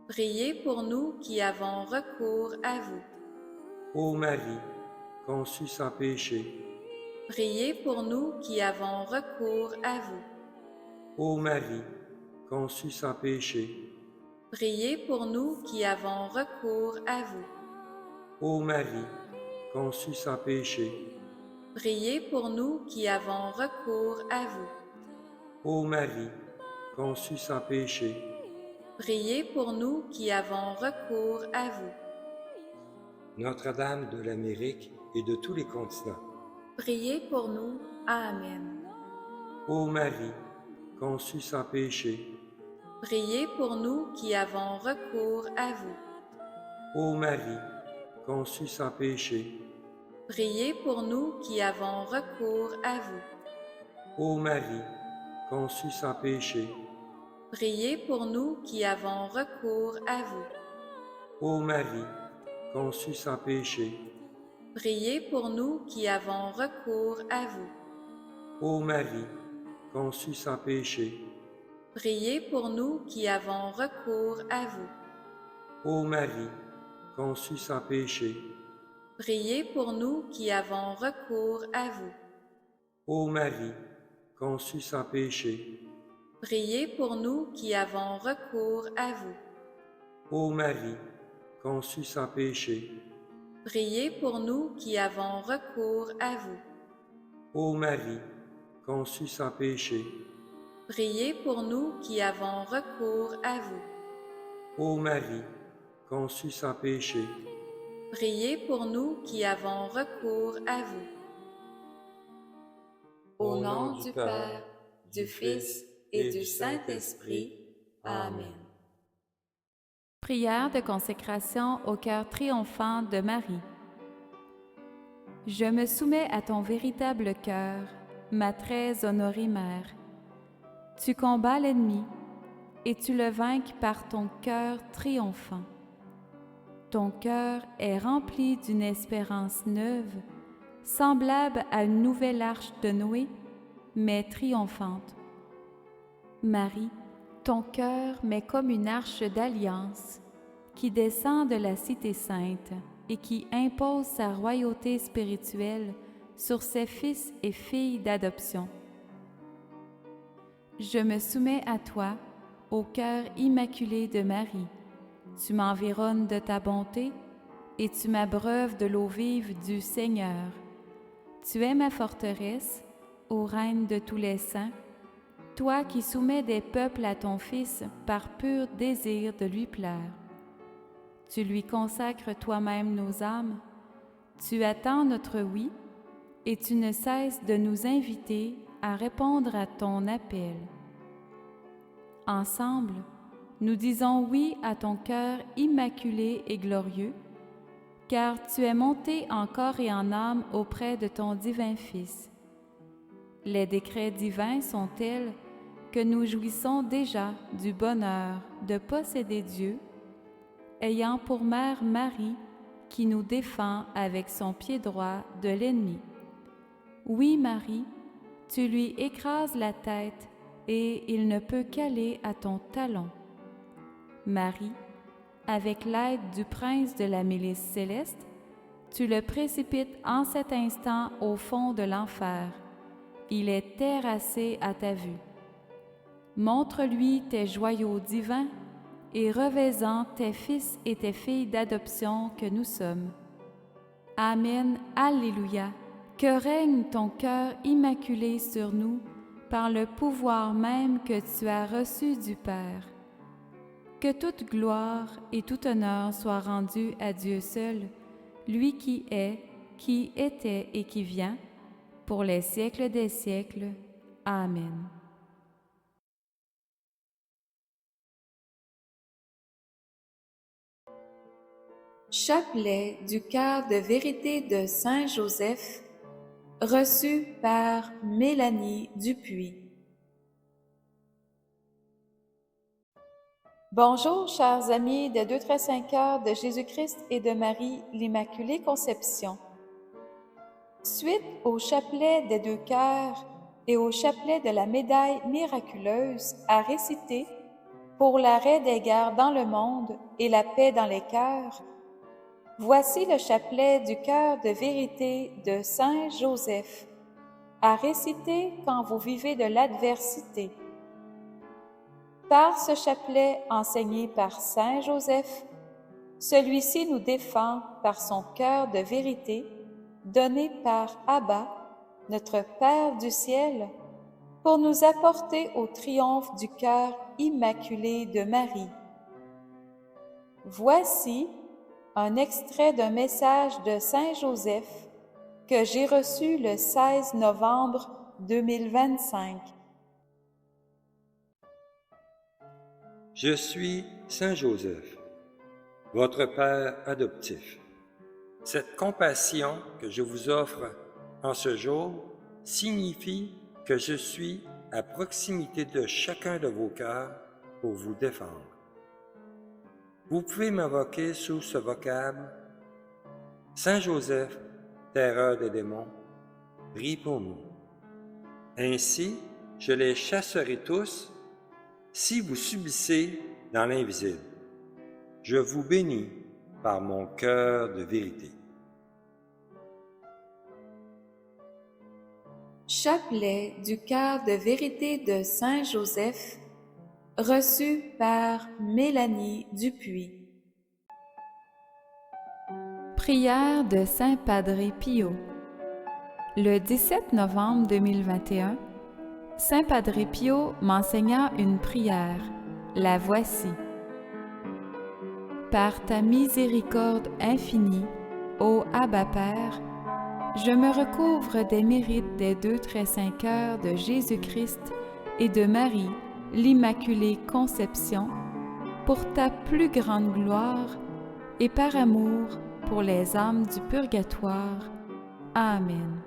Priez pour nous qui avons recours à vous. Ô Marie, conçue sans péché. Priez pour nous qui avons recours à vous. Ô Marie, conçue sans péché. Priez pour nous qui avons recours à vous. Ô Marie, conçue sans péché. Priez pour nous qui avons recours à vous. Ô Marie, conçue sans péché. Priez pour nous qui avons recours à vous. Notre-Dame de l'Amérique et de tous les continents. Priez pour nous. Amen. Ô Marie, conçue sans péché. Priez pour nous qui avons recours à vous. Ô Marie, conçue sans péché. Priez pour nous qui avons recours à vous. Ô Marie, conçue sans péché. Priez pour nous qui avons recours à vous. Ô Marie, conçue sans péché. Priez pour nous qui avons recours à vous. Ô Marie, conçue sans péché. Priez pour nous qui avons recours à vous. Ô Marie, conçue sans péché. Priez pour nous qui avons recours à vous. Ô Marie, conçue sans péché. Priez pour nous qui avons recours à vous. Ô Marie, conçue sans péché. Priez pour nous qui avons recours à vous. Ô Marie, conçue sans péché. Priez pour nous qui avons recours à vous. Ô Marie, conçue sans péché. Priez pour nous qui avons recours à vous. Au nom du Père, du Fils et du Saint-Esprit. Amen. Prière de consécration au cœur triomphant de Marie. Je me soumets à ton véritable cœur, ma très honorée mère. Tu combats l'ennemi et tu le vainques par ton cœur triomphant. Ton cœur est rempli d'une espérance neuve, semblable à une nouvelle arche de Noé, mais triomphante. Marie, ton cœur m'est comme une arche d'alliance qui descend de la cité sainte et qui impose sa royauté spirituelle sur ses fils et filles d'adoption. Je me soumets à toi, au cœur immaculé de Marie. Tu m'environnes de ta bonté et tu m'abreuves de l'eau vive du Seigneur. Tu es ma forteresse, ô Reine de tous les saints, toi qui soumets des peuples à ton Fils par pur désir de lui plaire. Tu lui consacres toi-même nos âmes, tu attends notre oui et tu ne cesses de nous inviter à répondre à ton appel. Ensemble, nous disons oui à ton cœur immaculé et glorieux, car tu es monté en corps et en âme auprès de ton divin Fils. Les décrets divins sont tels que nous jouissons déjà du bonheur de posséder Dieu, ayant pour mère Marie qui nous défend avec son pied droit de l'ennemi. Oui, Marie, tu lui écrases la tête et il ne peut qu'aller à ton talon. Marie, avec l'aide du prince de la milice céleste, tu le précipites en cet instant au fond de l'enfer. Il est terrassé à ta vue. Montre-lui tes joyaux divins et revêts-en tes fils et tes filles d'adoption que nous sommes. Amen, Alléluia, que règne ton cœur immaculé sur nous par le pouvoir même que tu as reçu du Père. Que toute gloire et tout honneur soient rendus à Dieu seul, lui qui est, qui était et qui vient, pour les siècles des siècles. Amen. Chapelet du cœur de vérité de Saint Joseph, reçu par Mélanie Dupuis. Bonjour, chers amis des 2 très saints cœurs de Jésus-Christ et de Marie, l'Immaculée Conception. Suite au chapelet des 2 cœurs et au chapelet de la médaille miraculeuse à réciter pour l'arrêt des guerres dans le monde et la paix dans les cœurs, voici le chapelet du cœur de vérité de Saint Joseph, à réciter quand vous vivez de l'adversité. Par ce chapelet enseigné par Saint Joseph, celui-ci nous défend par son cœur de vérité, donné par Abba, notre Père du ciel, pour nous apporter au triomphe du cœur immaculé de Marie. Voici un extrait d'un message de Saint Joseph que j'ai reçu le 16 novembre 2025. Je suis Saint Joseph, votre Père adoptif. Cette compassion que je vous offre en ce jour signifie que je suis à proximité de chacun de vos cœurs pour vous défendre. Vous pouvez m'invoquer sous ce vocable « Saint Joseph, terreur des démons, prie pour nous. » Ainsi, je les chasserai tous si vous subissez dans l'invisible. Je vous bénis par mon cœur de vérité. Chapelet du cœur de vérité de Saint Joseph, reçu par Mélanie Dupuis. Prière de Saint Padre Pio. Le 17 novembre 2021, Saint Padre Pio m'enseigna une prière. La voici. Par ta miséricorde infinie, ô Abba Père, je me recouvre des mérites des 2 très saints cœurs de Jésus-Christ et de Marie, l'Immaculée Conception, pour ta plus grande gloire et par amour pour les âmes du purgatoire. Amen.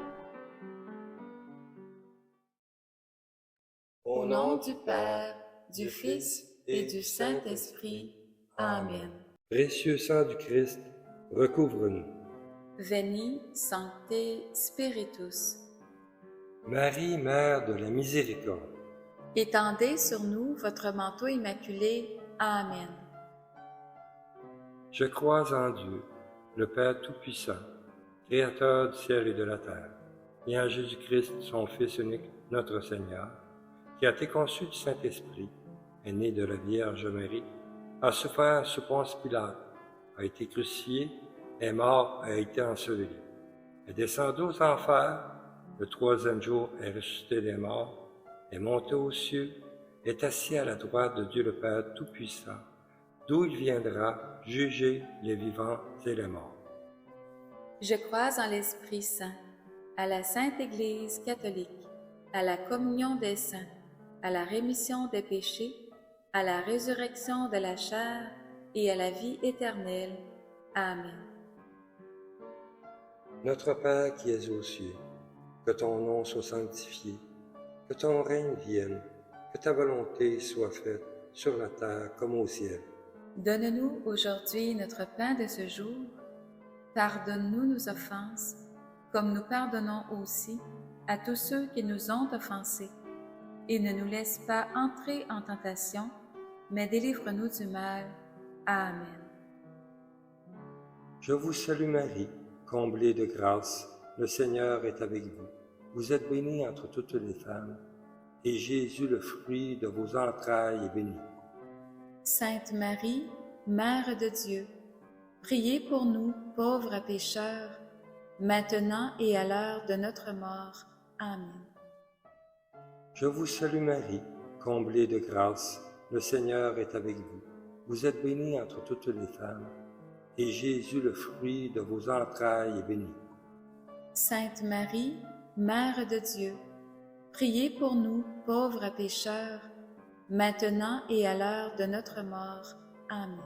Au nom du Père, du Fils et du Saint-Esprit. Amen. Précieux sang du Christ, recouvre-nous. Veni, Sancte Spiritus. Marie, Mère de la Miséricorde, Étendez sur nous votre manteau immaculé. Amen. je crois en Dieu, le Père Tout-Puissant, Créateur du ciel et de la terre, et en Jésus-Christ, son Fils unique, notre Seigneur, qui a été conçu du Saint-Esprit, est né de la Vierge Marie, a souffert sous Ponce Pilate, a été crucifié, est mort, a été enseveli, est descendu aux enfers, le troisième jour est ressuscité des morts, est monté aux cieux, est assis à la droite de Dieu le Père Tout-Puissant, d'où il viendra juger les vivants et les morts. Je crois en l'Esprit Saint, à la Sainte Église catholique, à la communion des saints, à la rémission des péchés, à la résurrection de la chair et à la vie éternelle. Amen. Notre Père qui es aux cieux, que ton nom soit sanctifié, que ton règne vienne, que ta volonté soit faite sur la terre comme au ciel. Donne-nous aujourd'hui notre pain de ce jour. Pardonne-nous nos offenses, comme nous pardonnons aussi à tous ceux qui nous ont offensés. Et ne nous laisse pas entrer en tentation, mais délivre-nous du mal. Amen. Je vous salue Marie, comblée de grâce, le Seigneur est avec vous. Vous êtes bénie entre toutes les femmes, et Jésus, le fruit de vos entrailles, est béni. Sainte Marie, Mère de Dieu, priez pour nous, pauvres pécheurs, maintenant et à l'heure de notre mort. Amen. Je vous salue Marie, comblée de grâce, le Seigneur est avec vous. Vous êtes bénie entre toutes les femmes, et Jésus, le fruit de vos entrailles, est béni. Sainte Marie, Mère de Dieu, priez pour nous, pauvres pécheurs, maintenant et à l'heure de notre mort. Amen.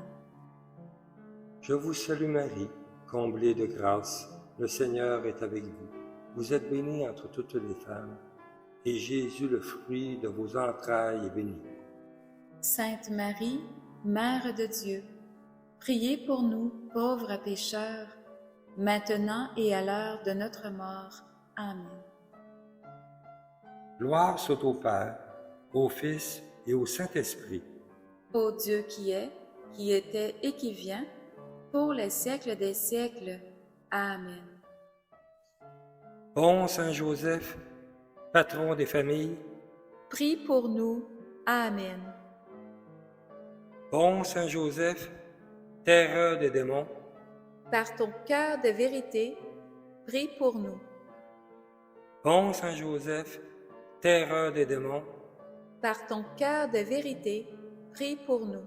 Je vous salue Marie, comblée de grâce, le Seigneur est avec vous. Vous êtes bénie entre toutes les femmes, et Jésus, le fruit de vos entrailles, est béni. Sainte Marie, Mère de Dieu, priez pour nous, pauvres pécheurs, maintenant et à l'heure de notre mort. Amen. Gloire soit au Père, au Fils et au Saint-Esprit. Ô Dieu qui est, qui était et qui vient, pour les siècles des siècles. Amen. Bon Saint Joseph, patron des familles, Prie pour nous. Amen. bon Saint Joseph, terreur des démons, Par ton cœur de vérité, prie pour nous. bon Saint Joseph, terreur des démons, Par ton cœur de vérité, prie pour nous.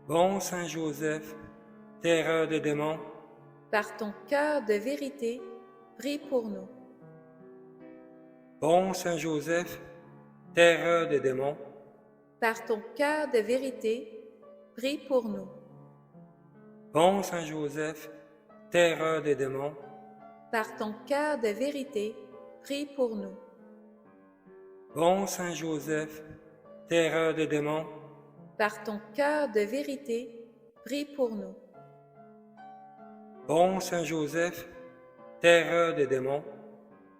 bon Saint Joseph, terreur des démons, Par ton cœur de vérité, prie pour nous. bon Saint Joseph, terreur des démons, Par ton cœur de vérité, prie pour nous. bon Saint Joseph, terreur des démons, Par ton cœur de vérité, prie pour nous. bon Saint Joseph, terreur des démons, Par ton cœur de vérité, prie pour nous. bon Saint Joseph, terreur des démons,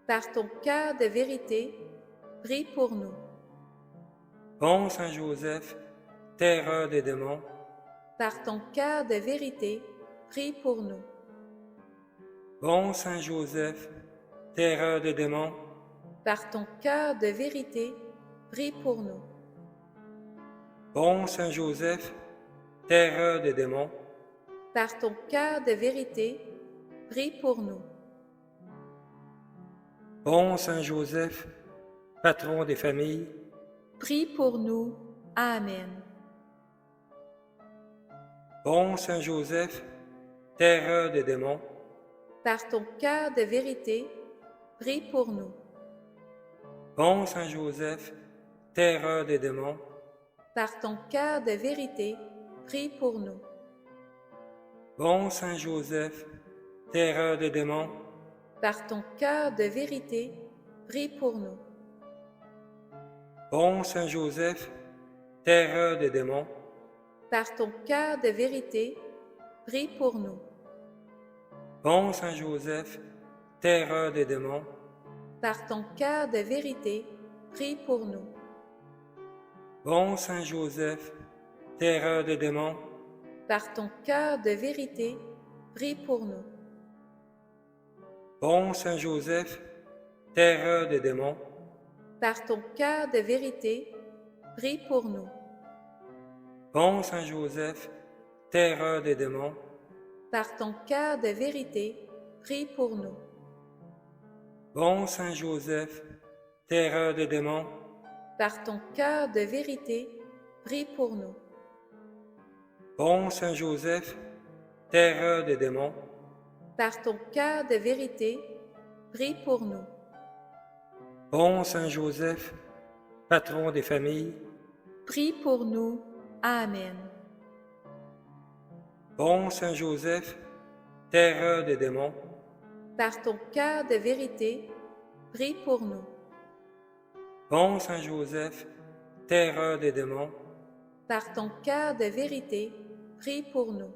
Par ton cœur de vérité, prie pour nous. bon Saint Joseph, terreur des démons, Par ton cœur de vérité, prie pour nous. bon Saint Joseph, terreur des démons, Par ton cœur de vérité, prie pour nous. bon Saint Joseph, terreur des démons, Par ton cœur de vérité, prie pour nous. bon Saint Joseph, patron des familles, Prie pour nous. Amen. bon Saint Joseph, terreur des démons, Par ton cœur de vérité, prie pour nous. bon Saint Joseph, terreur des démons, Par ton cœur de vérité, prie pour nous. bon Saint Joseph, terreur des démons, Par ton cœur de vérité, prie pour nous. Bon Saint Joseph, terreur des démons, Par ton cœur de vérité, prie pour nous. bon Saint Joseph, terreur des démons, Par ton cœur de vérité, prie pour nous. bon Saint Joseph, terreur des démons, Par ton cœur de vérité, prie pour nous. bon Saint Joseph, terreur des démons, Par ton cœur de vérité, prie pour nous. bon Saint Joseph, terreur des démons, Par ton cœur de vérité, prie pour nous. bon Saint Joseph, terreur des démons, Par ton cœur de vérité, prie pour nous. bon Saint Joseph, terreur des démons, Par ton cœur de vérité, prie pour nous. bon Saint Joseph, patron des familles, Prie pour nous. Amen. bon Saint Joseph, terreur des démons, Par ton cœur de vérité, prie pour nous. bon Saint Joseph, terreur des démons, Par ton cœur de vérité, prie pour nous.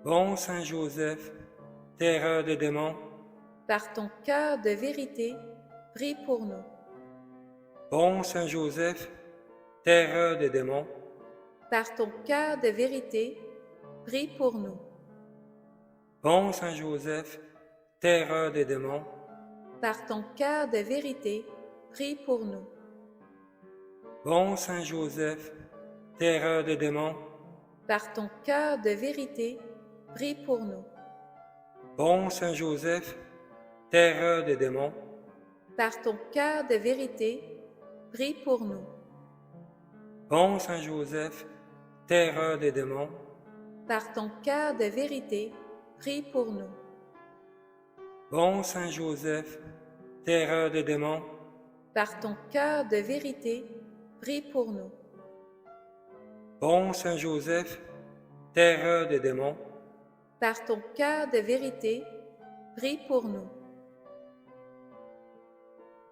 bon Saint Joseph, terreur des démons, Par ton cœur de vérité, prie pour nous. bon Saint Joseph, terreur des démons, Par ton cœur de vérité, prie pour nous. bon Saint Joseph, terreur des démons, Par ton cœur de vérité, prie pour nous. bon Saint Joseph, terreur des démons, Par ton cœur de vérité, prie pour nous. bon Saint Joseph, terreur des démons, Par ton cœur de vérité, prie pour nous. bon Saint Joseph, terreur des démons, Par ton cœur de vérité, prie pour nous. bon Saint Joseph, terreur des démons, Par ton cœur de vérité, prie pour nous. bon Saint Joseph, terreur des démons, Par ton cœur de vérité, prie pour nous.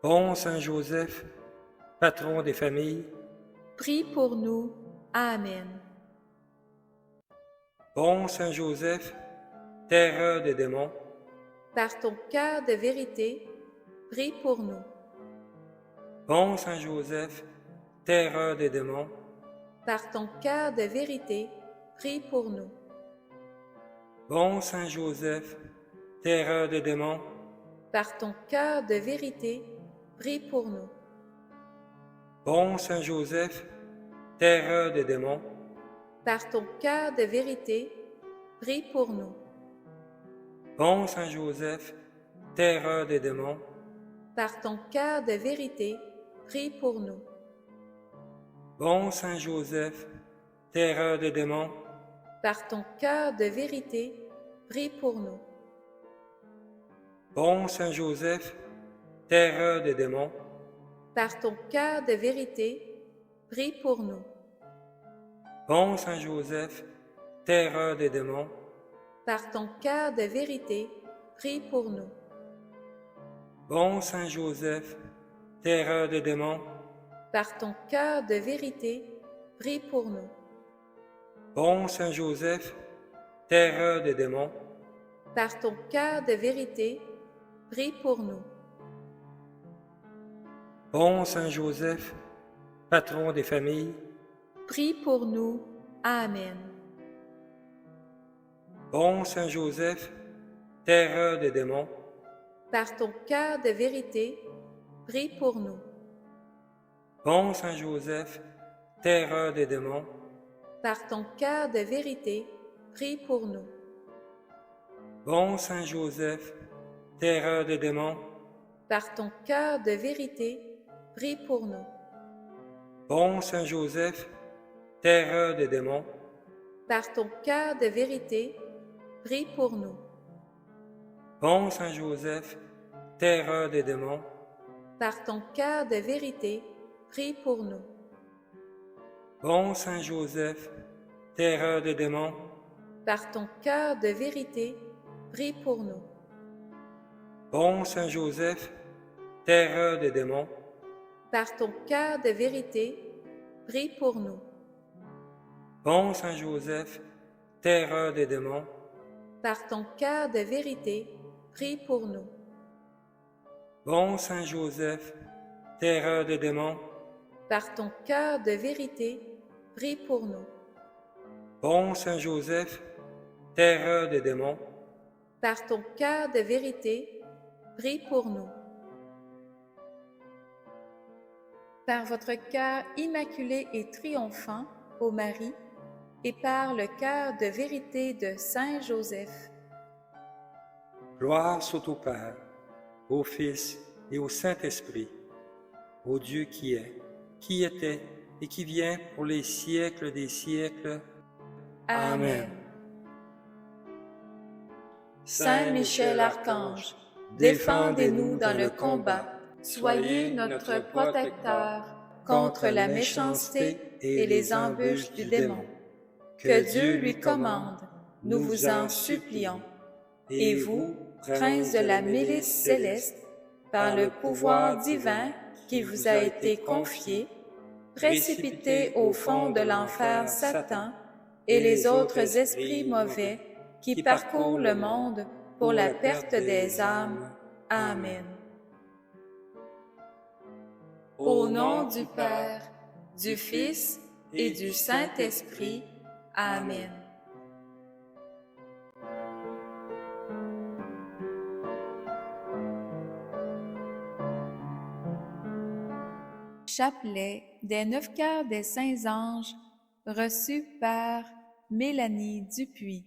bon Saint Joseph, patron des familles, Prie pour nous. Amen. bon Saint Joseph, terreur des démons, Par ton cœur de vérité, prie pour nous. bon Saint Joseph, terreur des démons, Par ton cœur de vérité, prie pour nous. bon Saint Joseph, terreur des démons, Par ton cœur de vérité, prie pour nous. bon Saint Joseph, terreur des démons, Par ton cœur de vérité, prie pour nous. bon Saint Joseph, terreur des démons, Par ton cœur de vérité, prie pour nous. bon Saint Joseph, terreur des démons, Par ton cœur de vérité, prie pour nous. bon Saint Joseph, terreur des démons, Par ton cœur de vérité, prie pour nous. bon Saint Joseph, terreur des démons, Par ton cœur de vérité, prie pour nous. bon Saint Joseph, terreur des démons, Par ton cœur de vérité, prie pour nous. bon Saint Joseph, terreur des démons, Par ton cœur de vérité, prie pour nous. bon Saint Joseph, patron des familles, Prie pour nous. Amen. bon Saint Joseph, terreur des démons, Par ton cœur de vérité, prie pour nous. bon Saint Joseph, terreur des démons, Par ton cœur de vérité, prie pour nous. bon Saint Joseph, terreur des démons, Par ton cœur de vérité, prie pour nous. bon Saint Joseph, terreur des démons, Par ton cœur de vérité, prie pour nous. bon Saint Joseph, terreur des démons, Par ton cœur de vérité, prie pour nous. bon Saint Joseph, terreur des démons, Par ton cœur de vérité, prie pour nous. Bon Saint Joseph, terreur des démons, par ton cœur de vérité, prie pour nous. bon Saint Joseph, terreur des démons, Par ton cœur de vérité, prie pour nous. bon Saint Joseph, terreur des démons, Par ton cœur de vérité, prie pour nous. bon Saint Joseph, terreur des démons, Par ton cœur de vérité, prie pour nous. Par votre cœur immaculé et triomphant, ô Marie, et par le cœur de vérité de Saint Joseph, gloire soit au Père, au Fils et au Saint-Esprit, au Dieu qui est, qui était et qui vient pour les siècles des siècles. Amen. Saint Michel Archange, défendez-nous dans le combat. Soyez notre protecteur contre la méchanceté et les embûches du démon. Que Dieu lui commande, nous vous en supplions. Et vous, prince de la milice céleste, par le pouvoir divin qui vous a été confié, précipitez au fond de l'enfer Satan et les autres esprits mauvais qui parcourent le monde pour la perte des âmes. Amen. Au nom du Père, du Fils et du Saint-Esprit. Amen. Chapelet des 9 cœurs des saints anges reçu par Mélanie Dupuis.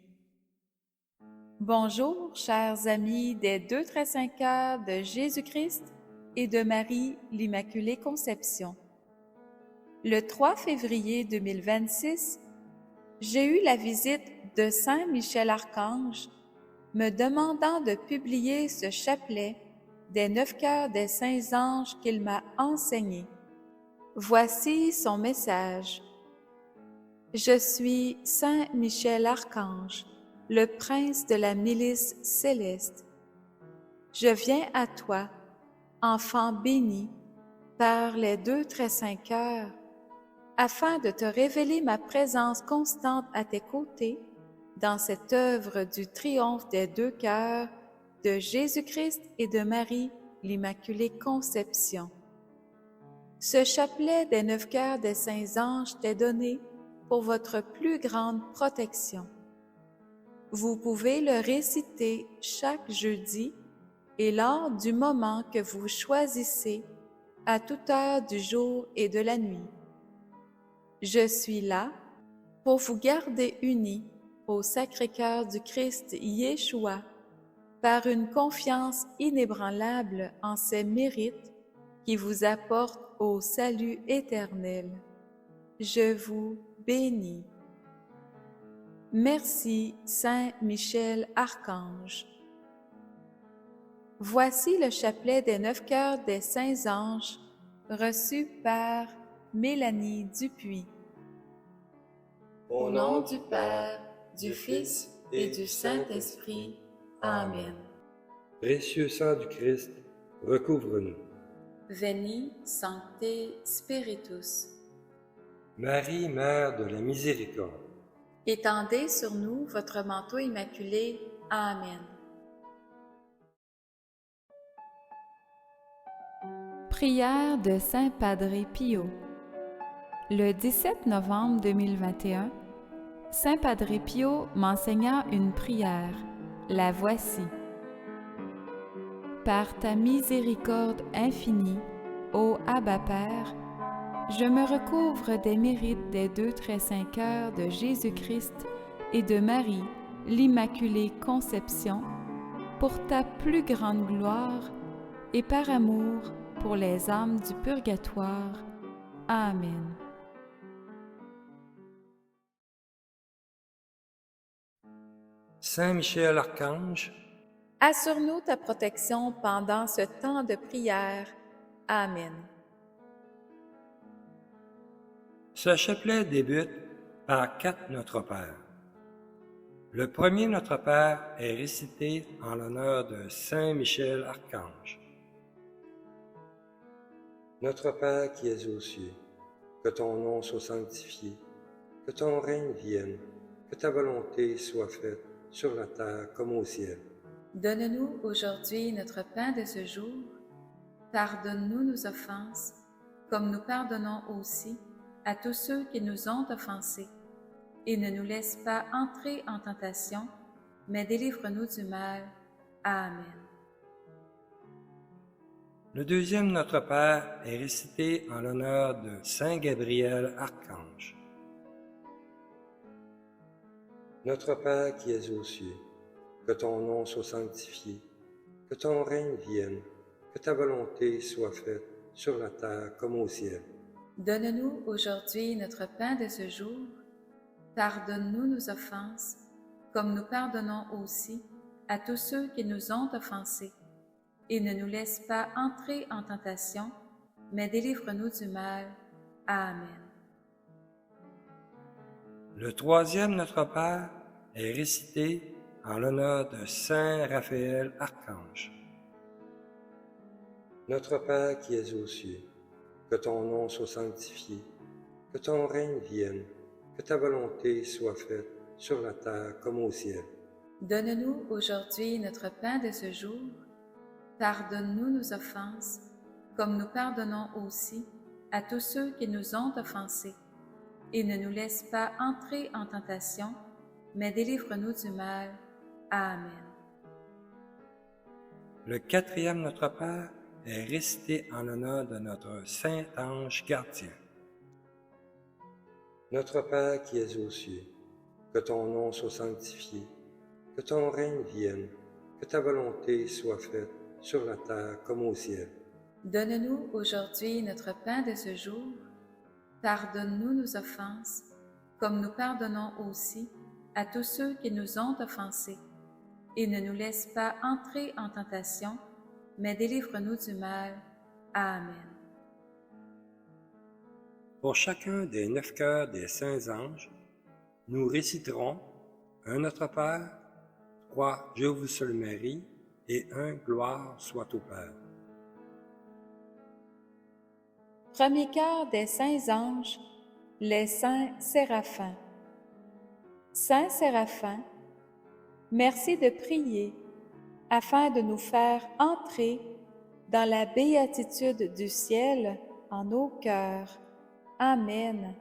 Bonjour, chers amis des 2 très saints cœurs de Jésus-Christ et de Marie l'Immaculée Conception. Le 3 février 2026, j'ai eu la visite de Saint Michel Archange me demandant de publier ce chapelet des 9 cœurs des saints anges qu'il m'a enseigné. Voici son message. Je suis Saint Michel Archange, le prince de la milice céleste. Je viens à toi, enfant béni, par les 2 très saints cœurs, afin de te révéler ma présence constante à tes côtés dans cette œuvre du triomphe des 2 cœurs de Jésus-Christ et de Marie l'Immaculée Conception. Ce chapelet des 9 cœurs des saints anges t'est donné pour votre plus grande protection. Vous pouvez le réciter chaque jeudi et lors du moment que vous choisissez, à toute heure du jour et de la nuit. Je suis là pour vous garder unis au Sacré-Cœur du Christ Yeshua par une confiance inébranlable en ses mérites qui vous apportent au salut éternel. Je vous bénis. Merci, Saint Michel Archange. Voici le chapelet des 9 cœurs des saints anges reçu par Mélanie Dupuis. Au nom du Père, du Fils et du Saint-Esprit. Amen. Précieux sang du Christ, recouvre-nous. Veni, Sancte Spiritus. Marie, Mère de la Miséricorde, Étendez sur nous votre manteau immaculé. Amen. Prière de Saint Padre Pio. Le 17 novembre 2021, Saint Padre Pio m'enseigna une prière. La voici. Par ta miséricorde infinie, ô Abba Père, je me recouvre des mérites des 2 très saints cœurs de Jésus-Christ et de Marie, l'Immaculée Conception, pour ta plus grande gloire et par amour pour les âmes du purgatoire. Amen. Saint Michel Archange, Assure-nous ta protection pendant ce temps de prière. Amen. ce chapelet débute par 4 Notre Père. Le premier Notre Père est récité en l'honneur de Saint Michel Archange. Notre Père qui es aux cieux, que ton nom soit sanctifié, que ton règne vienne, que ta volonté soit faite sur la terre comme au ciel. Donne-nous aujourd'hui notre pain de ce jour. Pardonne-nous nos offenses, comme nous pardonnons aussi à tous ceux qui nous ont offensés. Et ne nous laisse pas entrer en tentation, mais délivre-nous du mal. Amen. Le deuxième Notre Père est récité en l'honneur de Saint Gabriel Archange. Notre Père qui es aux cieux, que ton nom soit sanctifié, que ton règne vienne, que ta volonté soit faite sur la terre comme au ciel. Donne-nous aujourd'hui notre pain de ce jour. Pardonne-nous nos offenses, comme nous pardonnons aussi à tous ceux qui nous ont offensés. Et ne nous laisse pas entrer en tentation, mais délivre-nous du mal. Amen. Le troisième Notre Père est récité en l'honneur de Saint Raphaël Archange. Notre Père qui es aux cieux, que ton nom soit sanctifié, que ton règne vienne, que ta volonté soit faite sur la terre comme au ciel. Donne-nous aujourd'hui notre pain de ce jour. Pardonne-nous nos offenses, comme nous pardonnons aussi à tous ceux qui nous ont offensés. Et ne nous laisse pas entrer en tentation, mais délivre-nous du mal. Amen. Le quatrième Notre Père est récité en l'honneur de notre Saint Ange Gardien. Notre Père qui es aux cieux, que ton nom soit sanctifié, que ton règne vienne, que ta volonté soit faite sur la terre comme au ciel. Donne-nous aujourd'hui notre pain de ce jour. Pardonne-nous nos offenses, comme nous pardonnons aussi à tous ceux qui nous ont offensés. Et ne nous laisse pas entrer en tentation, mais délivre-nous du mal. Amen. Pour chacun des 9 cœurs des saints anges, nous réciterons un Notre Père, 3 Je vous salue Marie et 1 Gloire soit au Père. Premier cœur des saints anges, les saints séraphins. Saint Séraphin, merci de prier afin de nous faire entrer dans la béatitude du ciel en nos cœurs. Amen.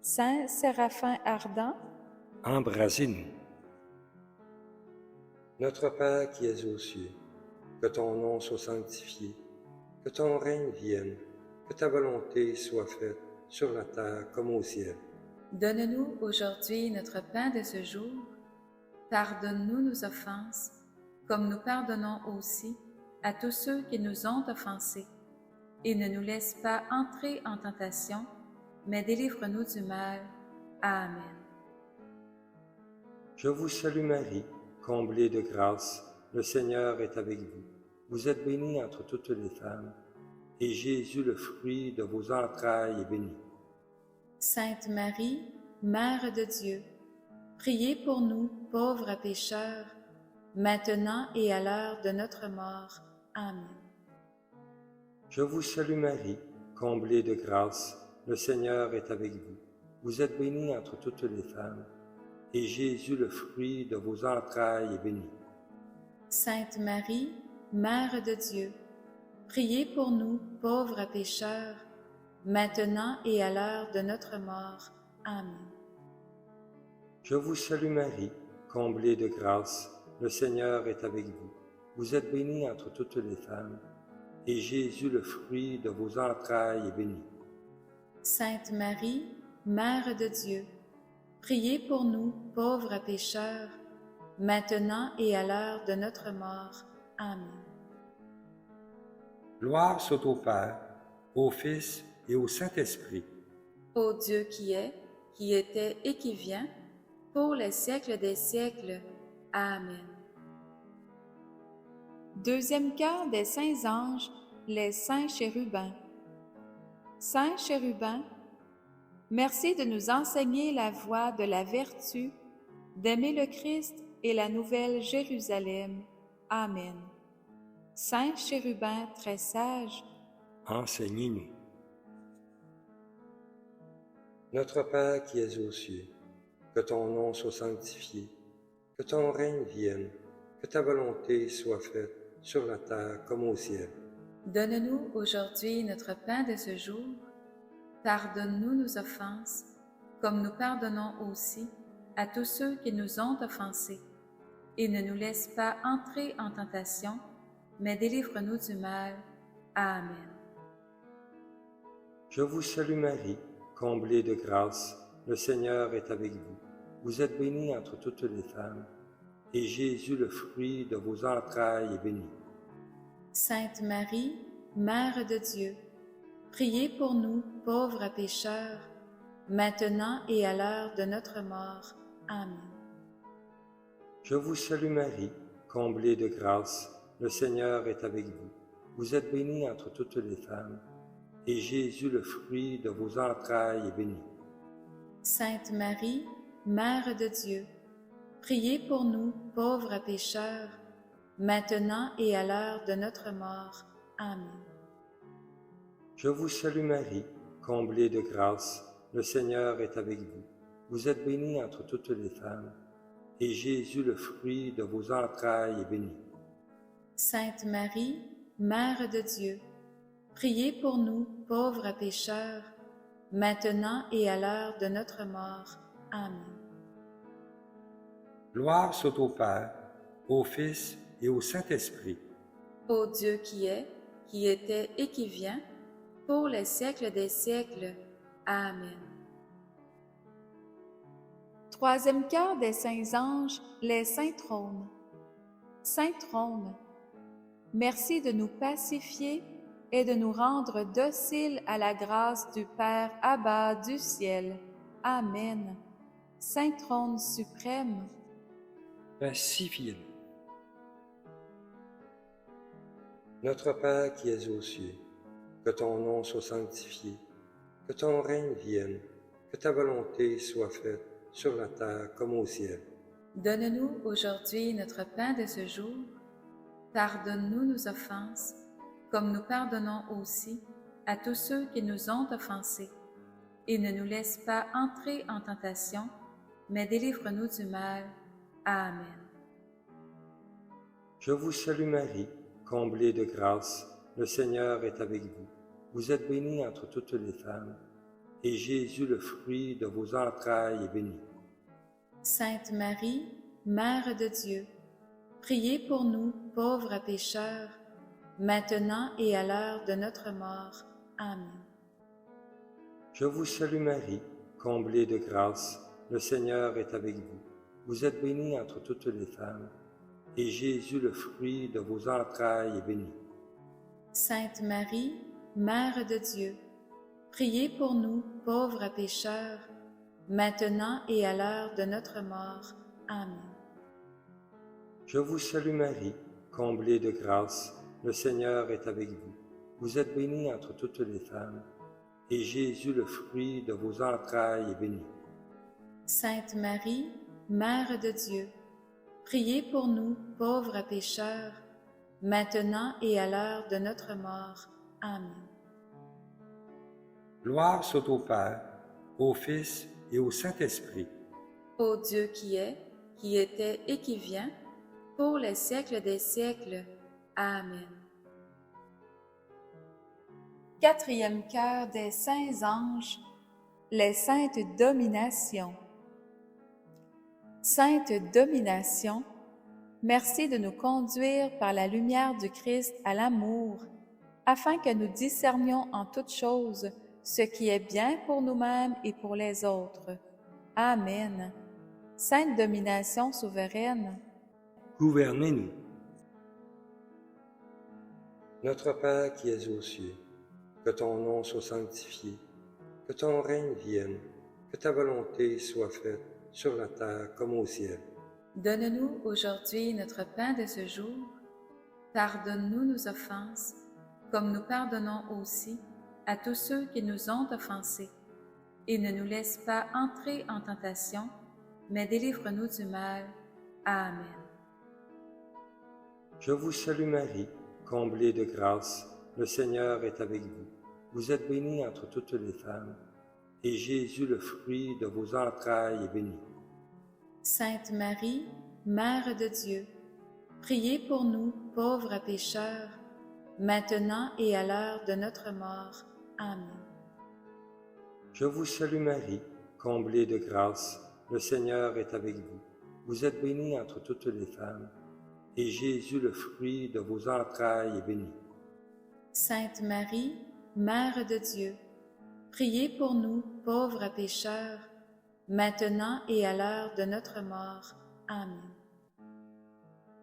Saint Séraphin ardent, Embrasez-nous. Notre Père qui es aux cieux, que ton nom soit sanctifié, que ton règne vienne, que ta volonté soit faite sur la terre comme au ciel. Donne-nous aujourd'hui notre pain de ce jour. Pardonne-nous nos offenses, comme nous pardonnons aussi à tous ceux qui nous ont offensés. Et ne nous laisse pas entrer en tentation, mais délivre-nous du mal. Amen. Je vous salue Marie, comblée de grâce, le Seigneur est avec vous. Vous êtes bénie entre toutes les femmes, et Jésus, le fruit de vos entrailles, est béni. Sainte Marie, Mère de Dieu, priez pour nous, pauvres pécheurs, maintenant et à l'heure de notre mort. Amen. Je vous salue Marie, comblée de grâce, le Seigneur est avec vous. Vous êtes bénie entre toutes les femmes, et Jésus, le fruit de vos entrailles, est béni. Sainte Marie, Mère de Dieu, priez pour nous, pauvres pécheurs, maintenant et à l'heure de notre mort. Amen. Je vous salue Marie, comblée de grâce, le Seigneur est avec vous. Vous êtes bénie entre toutes les femmes, et Jésus, le fruit de vos entrailles, est béni. Sainte Marie, Mère de Dieu, priez pour nous, pauvres pécheurs, maintenant et à l'heure de notre mort. Amen. Gloire soit au Père, au Fils et au Saint-Esprit. Ô Dieu qui est, qui était et qui vient, pour les siècles des siècles. Amen. Deuxième cœur des saints anges, les saints chérubins. Saints chérubins, merci de nous enseigner la voie de la vertu d'aimer le Christ et la nouvelle Jérusalem. Amen. Saint chérubin très sage, enseignez-nous. Notre Père qui es aux cieux, que ton nom soit sanctifié, que ton règne vienne, que ta volonté soit faite sur la terre comme au ciel. Donne-nous aujourd'hui notre pain de ce jour. Pardonne-nous nos offenses, comme nous pardonnons aussi à tous ceux qui nous ont offensés. Et ne nous laisse pas entrer en tentation, mais délivre-nous du mal. Amen. Je vous salue Marie, comblée de grâce, le Seigneur est avec vous. Vous êtes bénie entre toutes les femmes, et Jésus, le fruit de vos entrailles, est béni. Sainte Marie, Mère de Dieu, priez pour nous, pauvres pécheurs, maintenant et à l'heure de notre mort. Amen. Je vous salue Marie, comblée de grâce, le Seigneur est avec vous. Vous êtes bénie entre toutes les femmes, et Jésus, le fruit de vos entrailles, est béni. Sainte Marie, Mère de Dieu, priez pour nous, pauvres pécheurs, maintenant et à l'heure de notre mort. Amen. Je vous salue Marie, comblée de grâce, le Seigneur est avec vous. Vous êtes bénie entre toutes les femmes, et Jésus, le fruit de vos entrailles, est béni. Sainte Marie, Mère de Dieu, priez pour nous, pauvres pécheurs, maintenant et à l'heure de notre mort. Amen. Gloire soit au Père, au Fils et au Saint-Esprit. Ô Dieu qui est, qui était et qui vient, pour les siècles des siècles. Amen. Troisième cœur des saints anges, les saints trônes. Saint trône, merci de nous pacifier et de nous rendre dociles à la grâce du Père Abba du ciel. Amen. Saint trône suprême, Pacifiez-nous. Notre Père qui es aux cieux, que ton nom soit sanctifié, que ton règne vienne, que ta volonté soit faite sur la terre comme au ciel. Donne-nous aujourd'hui notre pain de ce jour. Pardonne-nous nos offenses, comme nous pardonnons aussi à tous ceux qui nous ont offensés. Et ne nous laisse pas entrer en tentation, mais délivre-nous du mal. Amen. Je vous salue Marie, comblée de grâce, le Seigneur est avec vous. Vous êtes bénie entre toutes les femmes, et Jésus, le fruit de vos entrailles, est béni. Sainte Marie, Mère de Dieu, priez pour nous, pauvres pécheurs, maintenant et à l'heure de notre mort. Amen. Je vous salue Marie, comblée de grâce, le Seigneur est avec vous. Vous êtes bénie entre toutes les femmes, et Jésus, le fruit de vos entrailles, est béni. Sainte Marie, Mère de Dieu, priez pour nous, pauvres pécheurs, maintenant et à l'heure de notre mort. Amen. Je vous salue Marie, comblée de grâce, le Seigneur est avec vous. Vous êtes bénie entre toutes les femmes, et Jésus, le fruit de vos entrailles, est béni. Sainte Marie, Mère de Dieu, priez pour nous, pauvres pécheurs, maintenant et à l'heure de notre mort. Amen. Gloire soit au Père, au Fils et au Saint-Esprit. Ô Dieu qui est, qui était et qui vient, pour les siècles des siècles. Amen. quatrième cœur des saints anges, les saintes dominations. Sainte domination, merci de nous conduire par la lumière du Christ à l'amour, afin que nous discernions en toutes choses ce qui est bien pour nous-mêmes et pour les autres. Amen. Sainte domination souveraine, Gouvernez-nous. Notre Père qui es aux cieux, que ton nom soit sanctifié, que ton règne vienne, que ta volonté soit faite sur la terre comme au ciel. Donne-nous aujourd'hui notre pain de ce jour. Pardonne-nous nos offenses, comme nous pardonnons aussi à tous ceux qui nous ont offensés. Et ne nous laisse pas entrer en tentation, mais délivre-nous du mal. Amen. Je vous salue Marie, comblée de grâce, le Seigneur est avec vous. Vous êtes bénie entre toutes les femmes, et Jésus, le fruit de vos entrailles, est béni. Sainte Marie, Mère de Dieu, priez pour nous, pauvres pécheurs, maintenant et à l'heure de notre mort. Amen. Je vous salue Marie, comblée de grâce, le Seigneur est avec vous. Vous êtes bénie entre toutes les femmes, et Jésus, le fruit de vos entrailles, est béni. Sainte Marie, Mère de Dieu, priez pour nous, pauvres pécheurs, maintenant et à l'heure de notre mort. Amen.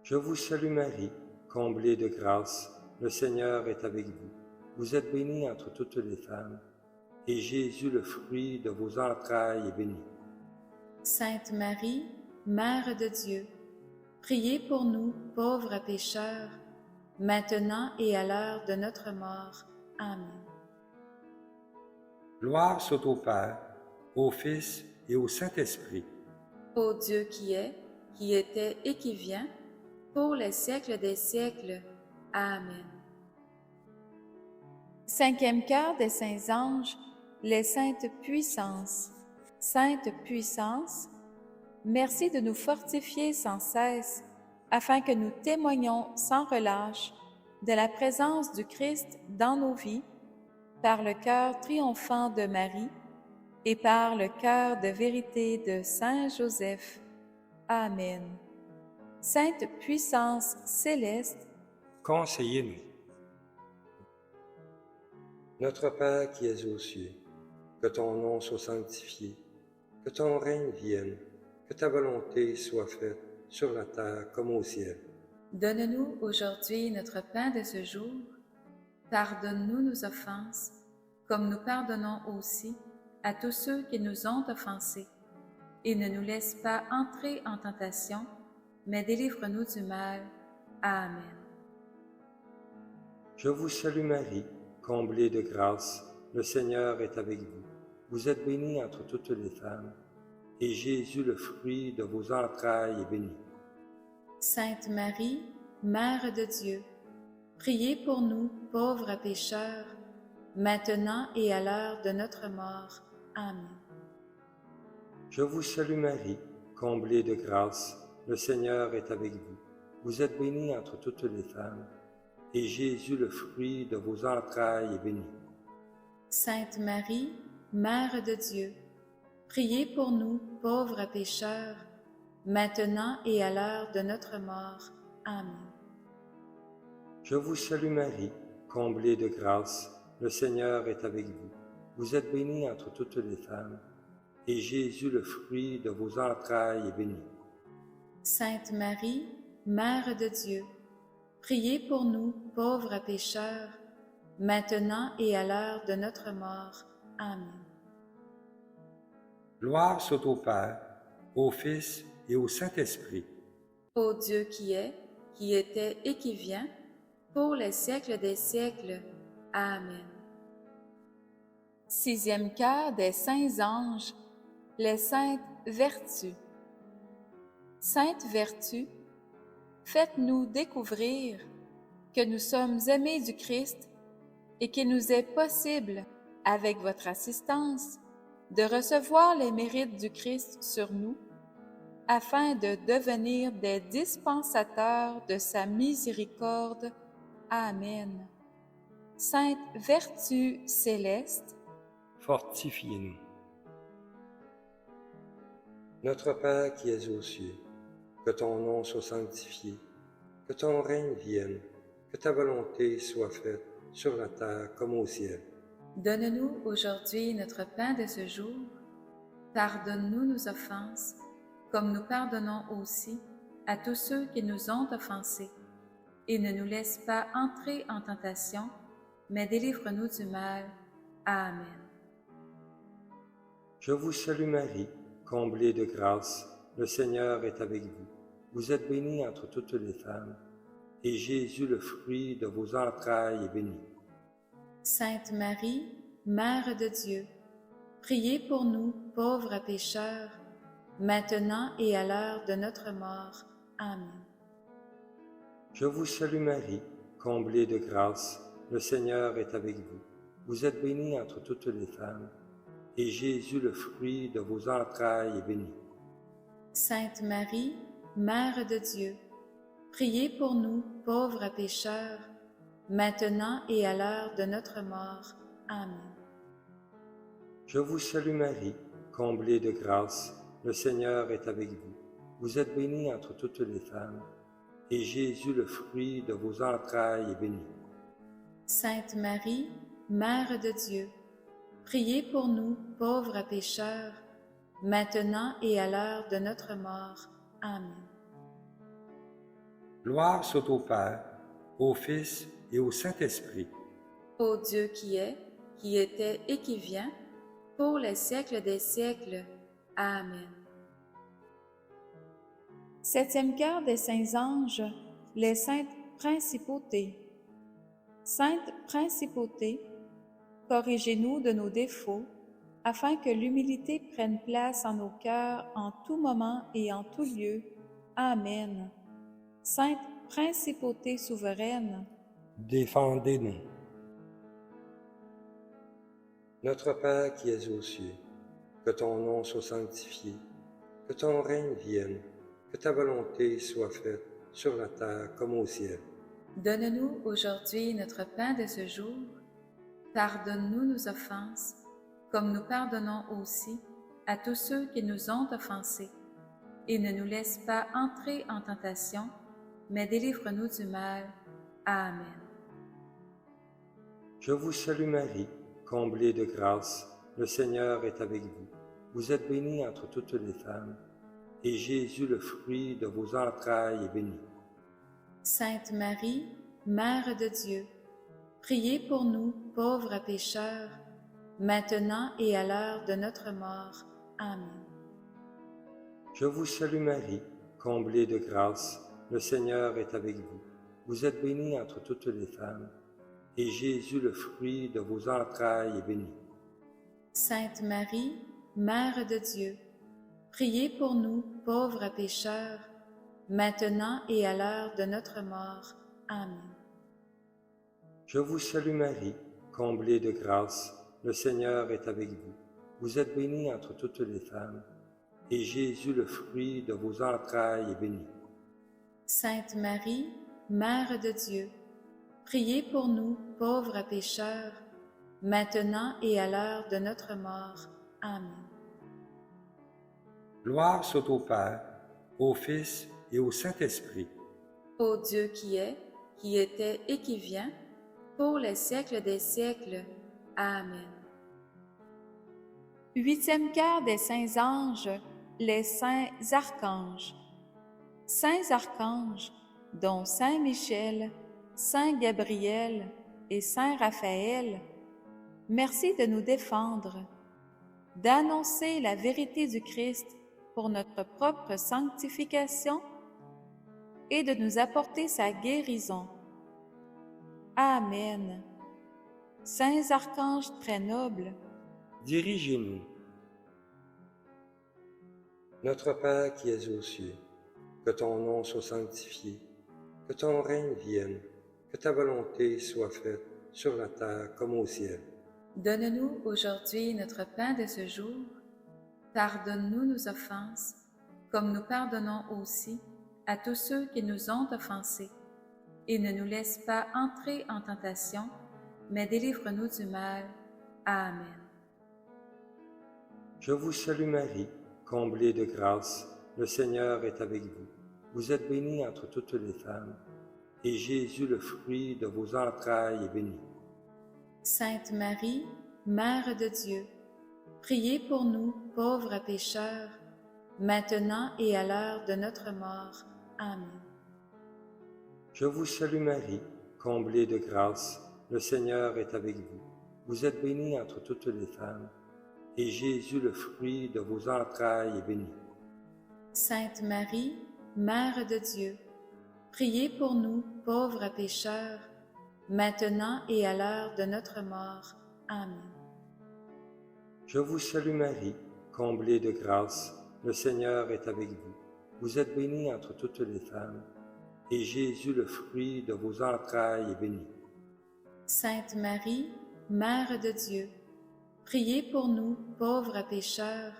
Je vous salue Marie, comblée de grâce, le Seigneur est avec vous. Vous êtes bénie entre toutes les femmes, et Jésus, le fruit de vos entrailles, est béni. Sainte Marie, Mère de Dieu, priez pour nous, pauvres pécheurs, maintenant et à l'heure de notre mort. Amen. Gloire soit au Père, au Fils et au Saint-Esprit. Ô Dieu qui est, qui était et qui vient, pour les siècles des siècles. Amen. Cinquième cœur des saints anges, les saintes puissances. Sainte puissance, merci de nous fortifier sans cesse, afin que nous témoignions sans relâche de la présence du Christ dans nos vies, par le cœur triomphant de Marie et par le cœur de vérité de Saint Joseph. Amen. Sainte puissance céleste, Conseillez-nous. Notre Père qui es aux cieux, que ton nom soit sanctifié, que ton règne vienne, que ta volonté soit faite sur la terre comme au ciel. donne-nous aujourd'hui notre pain de ce jour. Pardonne-nous nos offenses, comme nous pardonnons aussi à tous ceux qui nous ont offensés. Et ne nous laisse pas entrer en tentation, mais délivre-nous du mal. Amen. Je vous salue Marie, comblée de grâce, le Seigneur est avec vous. Vous êtes bénie entre toutes les femmes, et Jésus, le fruit de vos entrailles, est béni. Sainte Marie, Mère de Dieu, priez pour nous, pauvres pécheurs, maintenant et à l'heure de notre mort. Amen. Je vous salue Marie, comblée de grâce, le Seigneur est avec vous. Vous êtes bénie entre toutes les femmes, et Jésus, le fruit de vos entrailles, est béni. Sainte Marie, Mère de Dieu, priez pour nous, pauvres pécheurs, maintenant et à l'heure de notre mort. Amen. Je vous salue Marie, comblée de grâce, le Seigneur est avec vous. Vous êtes bénie entre toutes les femmes, et Jésus, le fruit de vos entrailles, est béni. Sainte Marie, Mère de Dieu, priez pour nous, pauvres pécheurs, maintenant et à l'heure de notre mort. Amen. Gloire soit au Père, au Fils et au Saint-Esprit. Ô Dieu qui est, qui était et qui vient, pour les siècles des siècles. Amen. Sixième cœur des saints anges, les saintes vertus. Sainte vertu, faites-nous découvrir que nous sommes aimés du Christ et qu'il nous est possible, avec votre assistance, de recevoir les mérites du Christ sur nous, afin de devenir des dispensateurs de sa miséricorde. Amen. Sainte vertu céleste, Fortifiez-nous. Notre Père qui es aux cieux, que ton nom soit sanctifié, que ton règne vienne, que ta volonté soit faite sur la terre comme au ciel. donne-nous aujourd'hui notre pain de ce jour. Pardonne-nous nos offenses, comme nous pardonnons aussi à tous ceux qui nous ont offensés. Et ne nous laisse pas entrer en tentation, mais délivre-nous du mal. Amen. Je vous salue Marie, comblée de grâce, le Seigneur est avec vous. Vous êtes bénie entre toutes les femmes, et Jésus, le fruit de vos entrailles, est béni. Sainte Marie, Mère de Dieu, priez pour nous, pauvres pécheurs, maintenant et à l'heure de notre mort. Amen. Je vous salue Marie, comblée de grâce, le Seigneur est avec vous. Vous êtes bénie entre toutes les femmes, et Jésus, le fruit de vos entrailles, est béni. Sainte Marie, Mère de Dieu, priez pour nous, pauvres pécheurs, maintenant et à l'heure de notre mort. Amen. Je vous salue Marie, comblée de grâce, le Seigneur est avec vous. Vous êtes bénie entre toutes les femmes, et Jésus, le fruit de vos entrailles, est béni. Sainte Marie, Mère de Dieu, priez pour nous, pauvres pécheurs, maintenant et à l'heure de notre mort. Amen. Gloire soit au Père, au Fils et au Saint-Esprit. Ô Dieu qui est, qui était et qui vient, pour les siècles des siècles. Amen. Septième cœur des saints anges, les saintes principautés. Sainte principauté, corrigez-nous de nos défauts, afin que l'humilité prenne place en nos cœurs en tout moment et en tout lieu. Amen. Sainte principauté souveraine, Défendez-nous. Notre Père qui es aux cieux, que ton nom soit sanctifié, que ton règne vienne, que ta volonté soit faite sur la terre comme au ciel. donne-nous aujourd'hui notre pain de ce jour. Pardonne-nous nos offenses, comme nous pardonnons aussi à tous ceux qui nous ont offensés. Et ne nous laisse pas entrer en tentation, mais délivre-nous du mal. Amen. Je vous salue Marie, comblée de grâce, le Seigneur est avec vous. Vous êtes bénie entre toutes les femmes, et Jésus, le fruit de vos entrailles, est béni. Sainte Marie, Mère de Dieu, priez pour nous, pauvres pécheurs, maintenant et à l'heure de notre mort. Amen. Je vous salue Marie, comblée de grâce, le Seigneur est avec vous. Vous êtes bénie entre toutes les femmes, et Jésus, le fruit de vos entrailles, est béni. Sainte Marie, Mère de Dieu, priez pour nous, pauvres pécheurs, maintenant et à l'heure de notre mort. Amen. Je vous salue Marie, comblée de grâce, le Seigneur est avec vous. Vous êtes bénie entre toutes les femmes, et Jésus, le fruit de vos entrailles, est béni. Sainte Marie, Mère de Dieu, priez pour nous, pauvres pécheurs, maintenant et à l'heure de notre mort. Amen. Gloire soit au Père, au Fils et au Saint-Esprit. Ô Dieu qui est, qui était et qui vient, pour les siècles des siècles. Amen. Huitième cœur des saints anges, les saints archanges. Saints archanges, dont Saint Michel, Saint Gabriel et Saint Raphaël, merci de nous défendre, d'annoncer la vérité du Christ pour notre propre sanctification et de nous apporter sa guérison. Amen. Saints archanges très nobles, Dirigez-nous. Notre Père qui es aux cieux, que ton nom soit sanctifié, que ton règne vienne, que ta volonté soit faite sur la terre comme au ciel. donne-nous aujourd'hui notre pain de ce jour. Pardonne-nous nos offenses, comme nous pardonnons aussi à tous ceux qui nous ont offensés. Et ne nous laisse pas entrer en tentation, mais délivre-nous du mal. Amen. Je vous salue Marie, comblée de grâce, le Seigneur est avec vous. Vous êtes bénie entre toutes les femmes, et Jésus, le fruit de vos entrailles, est béni. Sainte Marie, Mère de Dieu, priez pour nous, pauvres pécheurs, maintenant et à l'heure de notre mort. Amen. Je vous salue Marie, comblée de grâce, le Seigneur est avec vous. Vous êtes bénie entre toutes les femmes, et Jésus, le fruit de vos entrailles, est béni. Sainte Marie, Mère de Dieu, priez pour nous, pauvres pécheurs, maintenant et à l'heure de notre mort. Amen. Je vous salue Marie, comblée de grâce, le Seigneur est avec vous. Vous êtes bénie entre toutes les femmes, et Jésus, le fruit de vos entrailles, est béni. Sainte Marie, Mère de Dieu, priez pour nous, pauvres pécheurs,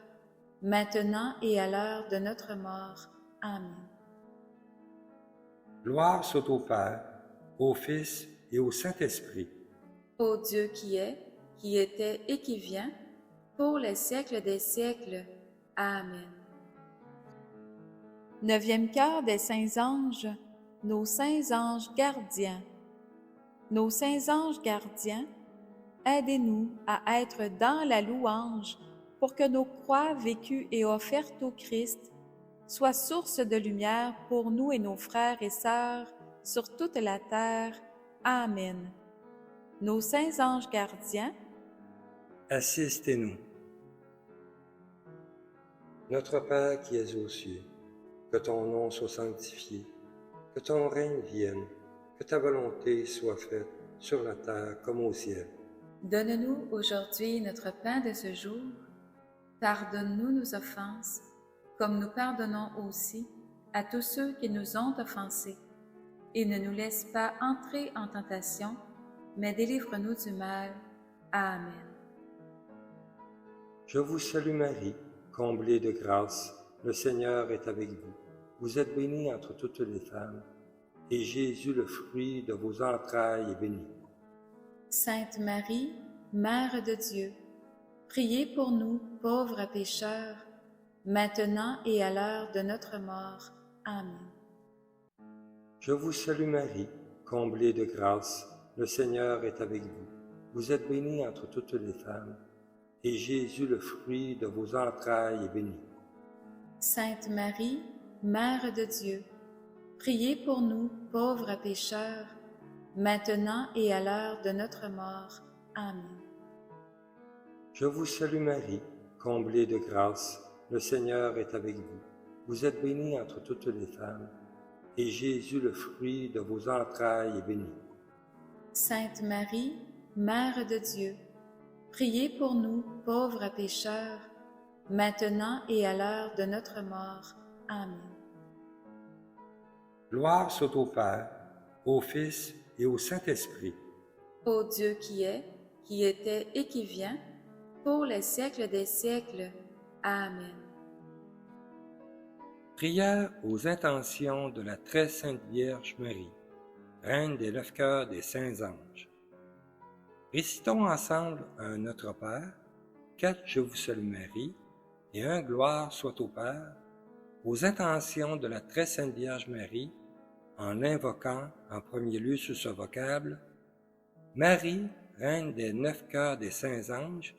maintenant et à l'heure de notre mort. Amen. Gloire soit au Père, au Fils et au Saint-Esprit. Ô Dieu qui est, qui était et qui vient, pour les siècles des siècles. Amen. Neuvième cœur des saints anges, nos saints anges gardiens. Nos saints anges gardiens, aidez-nous à être dans la louange pour que nos croix vécues et offertes au Christ soient source de lumière pour nous et nos frères et sœurs sur toute la terre. Amen. Nos saints anges gardiens, Assistez-nous. Notre Père qui es aux cieux, que ton nom soit sanctifié, que ton règne vienne, que ta volonté soit faite sur la terre comme au ciel. donne-nous aujourd'hui notre pain de ce jour. Pardonne-nous nos offenses, comme nous pardonnons aussi à tous ceux qui nous ont offensés. Et ne nous laisse pas entrer en tentation, mais délivre-nous du mal. Amen. Je vous salue Marie, comblée de grâce, le Seigneur est avec vous. Vous êtes bénie entre toutes les femmes, et Jésus, le fruit de vos entrailles, est béni. Sainte Marie, Mère de Dieu, priez pour nous, pauvres pécheurs, maintenant et à l'heure de notre mort. Amen. Je vous salue Marie, comblée de grâce, le Seigneur est avec vous. Vous êtes bénie entre toutes les femmes, et Jésus, le fruit de vos entrailles, est béni. Sainte Marie, Mère de Dieu, priez pour nous, pauvres pécheurs, maintenant et à l'heure de notre mort. Amen. Je vous salue Marie, comblée de grâce, le Seigneur est avec vous. Vous êtes bénie entre toutes les femmes, et Jésus, le fruit de vos entrailles, est béni. Sainte Marie, Mère de Dieu, priez pour nous, pauvres pécheurs, maintenant et à l'heure de notre mort. Amen. Gloire soit au Père, au Fils et au Saint-Esprit. Ô Dieu qui est, qui était et qui vient, pour les siècles des siècles. Amen. Prière aux intentions de la très sainte Vierge Marie, Reine des 9 cœurs des saints anges. Récitons ensemble un Notre Père, 4 Je vous salue Marie et un Gloire soit au Père, aux intentions de la très sainte Vierge Marie, en l'invoquant en premier lieu sous ce vocable, Marie, Reine des 9 cœurs des saints anges,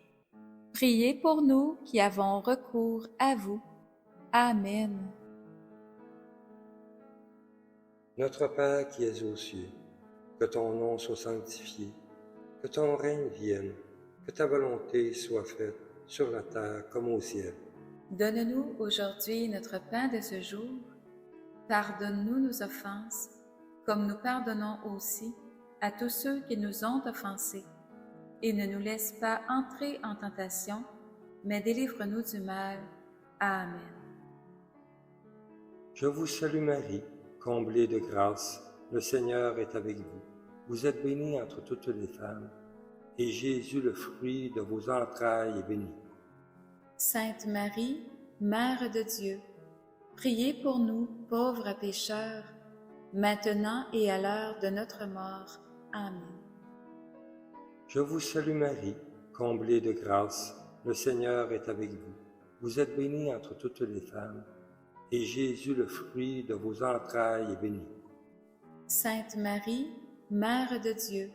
Priez pour nous qui avons recours à vous. Amen. Notre Père qui es aux cieux, que ton nom soit sanctifié, que ton règne vienne, que ta volonté soit faite sur la terre comme au ciel. Donne-nous aujourd'hui notre pain de ce jour. Pardonne-nous nos offenses, comme nous pardonnons aussi à tous ceux qui nous ont offensés. Et ne nous laisse pas entrer en tentation, mais délivre-nous du mal. Amen. Je vous salue Marie, comblée de grâce, le Seigneur est avec vous. Vous êtes bénie entre toutes les femmes, et Jésus, le fruit de vos entrailles, est béni. Sainte Marie, Mère de Dieu, priez pour nous, pauvres pécheurs, maintenant et à l'heure de notre mort. Amen. Je vous salue Marie, comblée de grâce, le Seigneur est avec vous. Vous êtes bénie entre toutes les femmes, et Jésus, le fruit de vos entrailles, est béni. Sainte Marie, Mère de Dieu,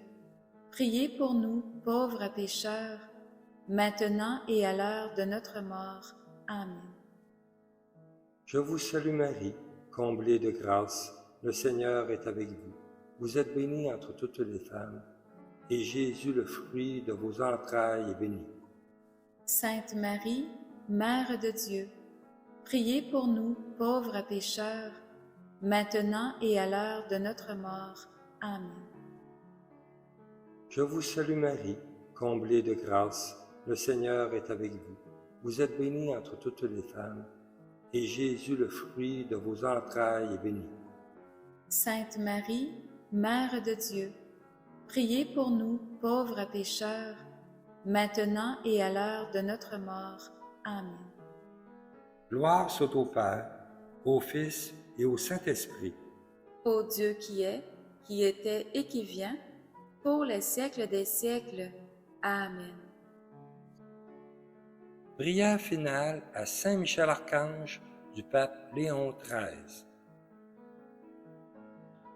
priez pour nous, pauvres pécheurs, maintenant et à l'heure de notre mort. Amen. Je vous salue Marie, comblée de grâce, le Seigneur est avec vous. Vous êtes bénie entre toutes les femmes, et Jésus, le fruit de vos entrailles, est béni. Sainte Marie, Mère de Dieu, priez pour nous, pauvres pécheurs, maintenant et à l'heure de notre mort. Amen. Je vous salue Marie, comblée de grâce, le Seigneur est avec vous. Vous êtes bénie entre toutes les femmes, et Jésus, le fruit de vos entrailles, est béni. Sainte Marie, Mère de Dieu, priez pour nous, pauvres pécheurs, maintenant et à l'heure de notre mort. Amen. Gloire soit au Père, au Fils et au Saint-Esprit. Ô Dieu qui est, qui était et qui vient, pour les siècles des siècles. Amen. Prière finale à Saint Michel Archange du pape Léon XIII.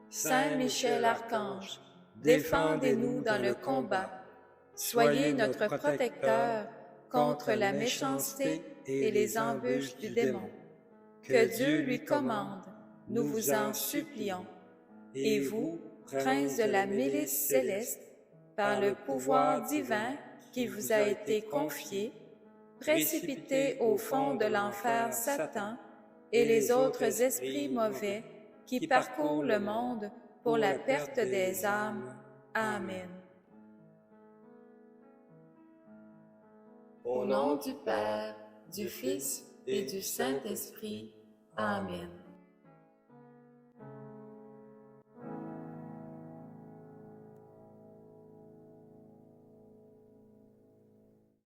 Saint Michel Archange, défendez-nous dans le combat. Soyez notre protecteur contre la méchanceté et les embûches du démon. Que Dieu lui commande, nous vous en supplions. Et vous, prince de la milice céleste, par le pouvoir divin qui vous a été confié, précipitez au fond de l'enfer Satan et les autres esprits mauvais qui parcourent le monde pour la perte des âmes. Amen. Au nom du Père, du Fils et du Saint-Esprit. Amen.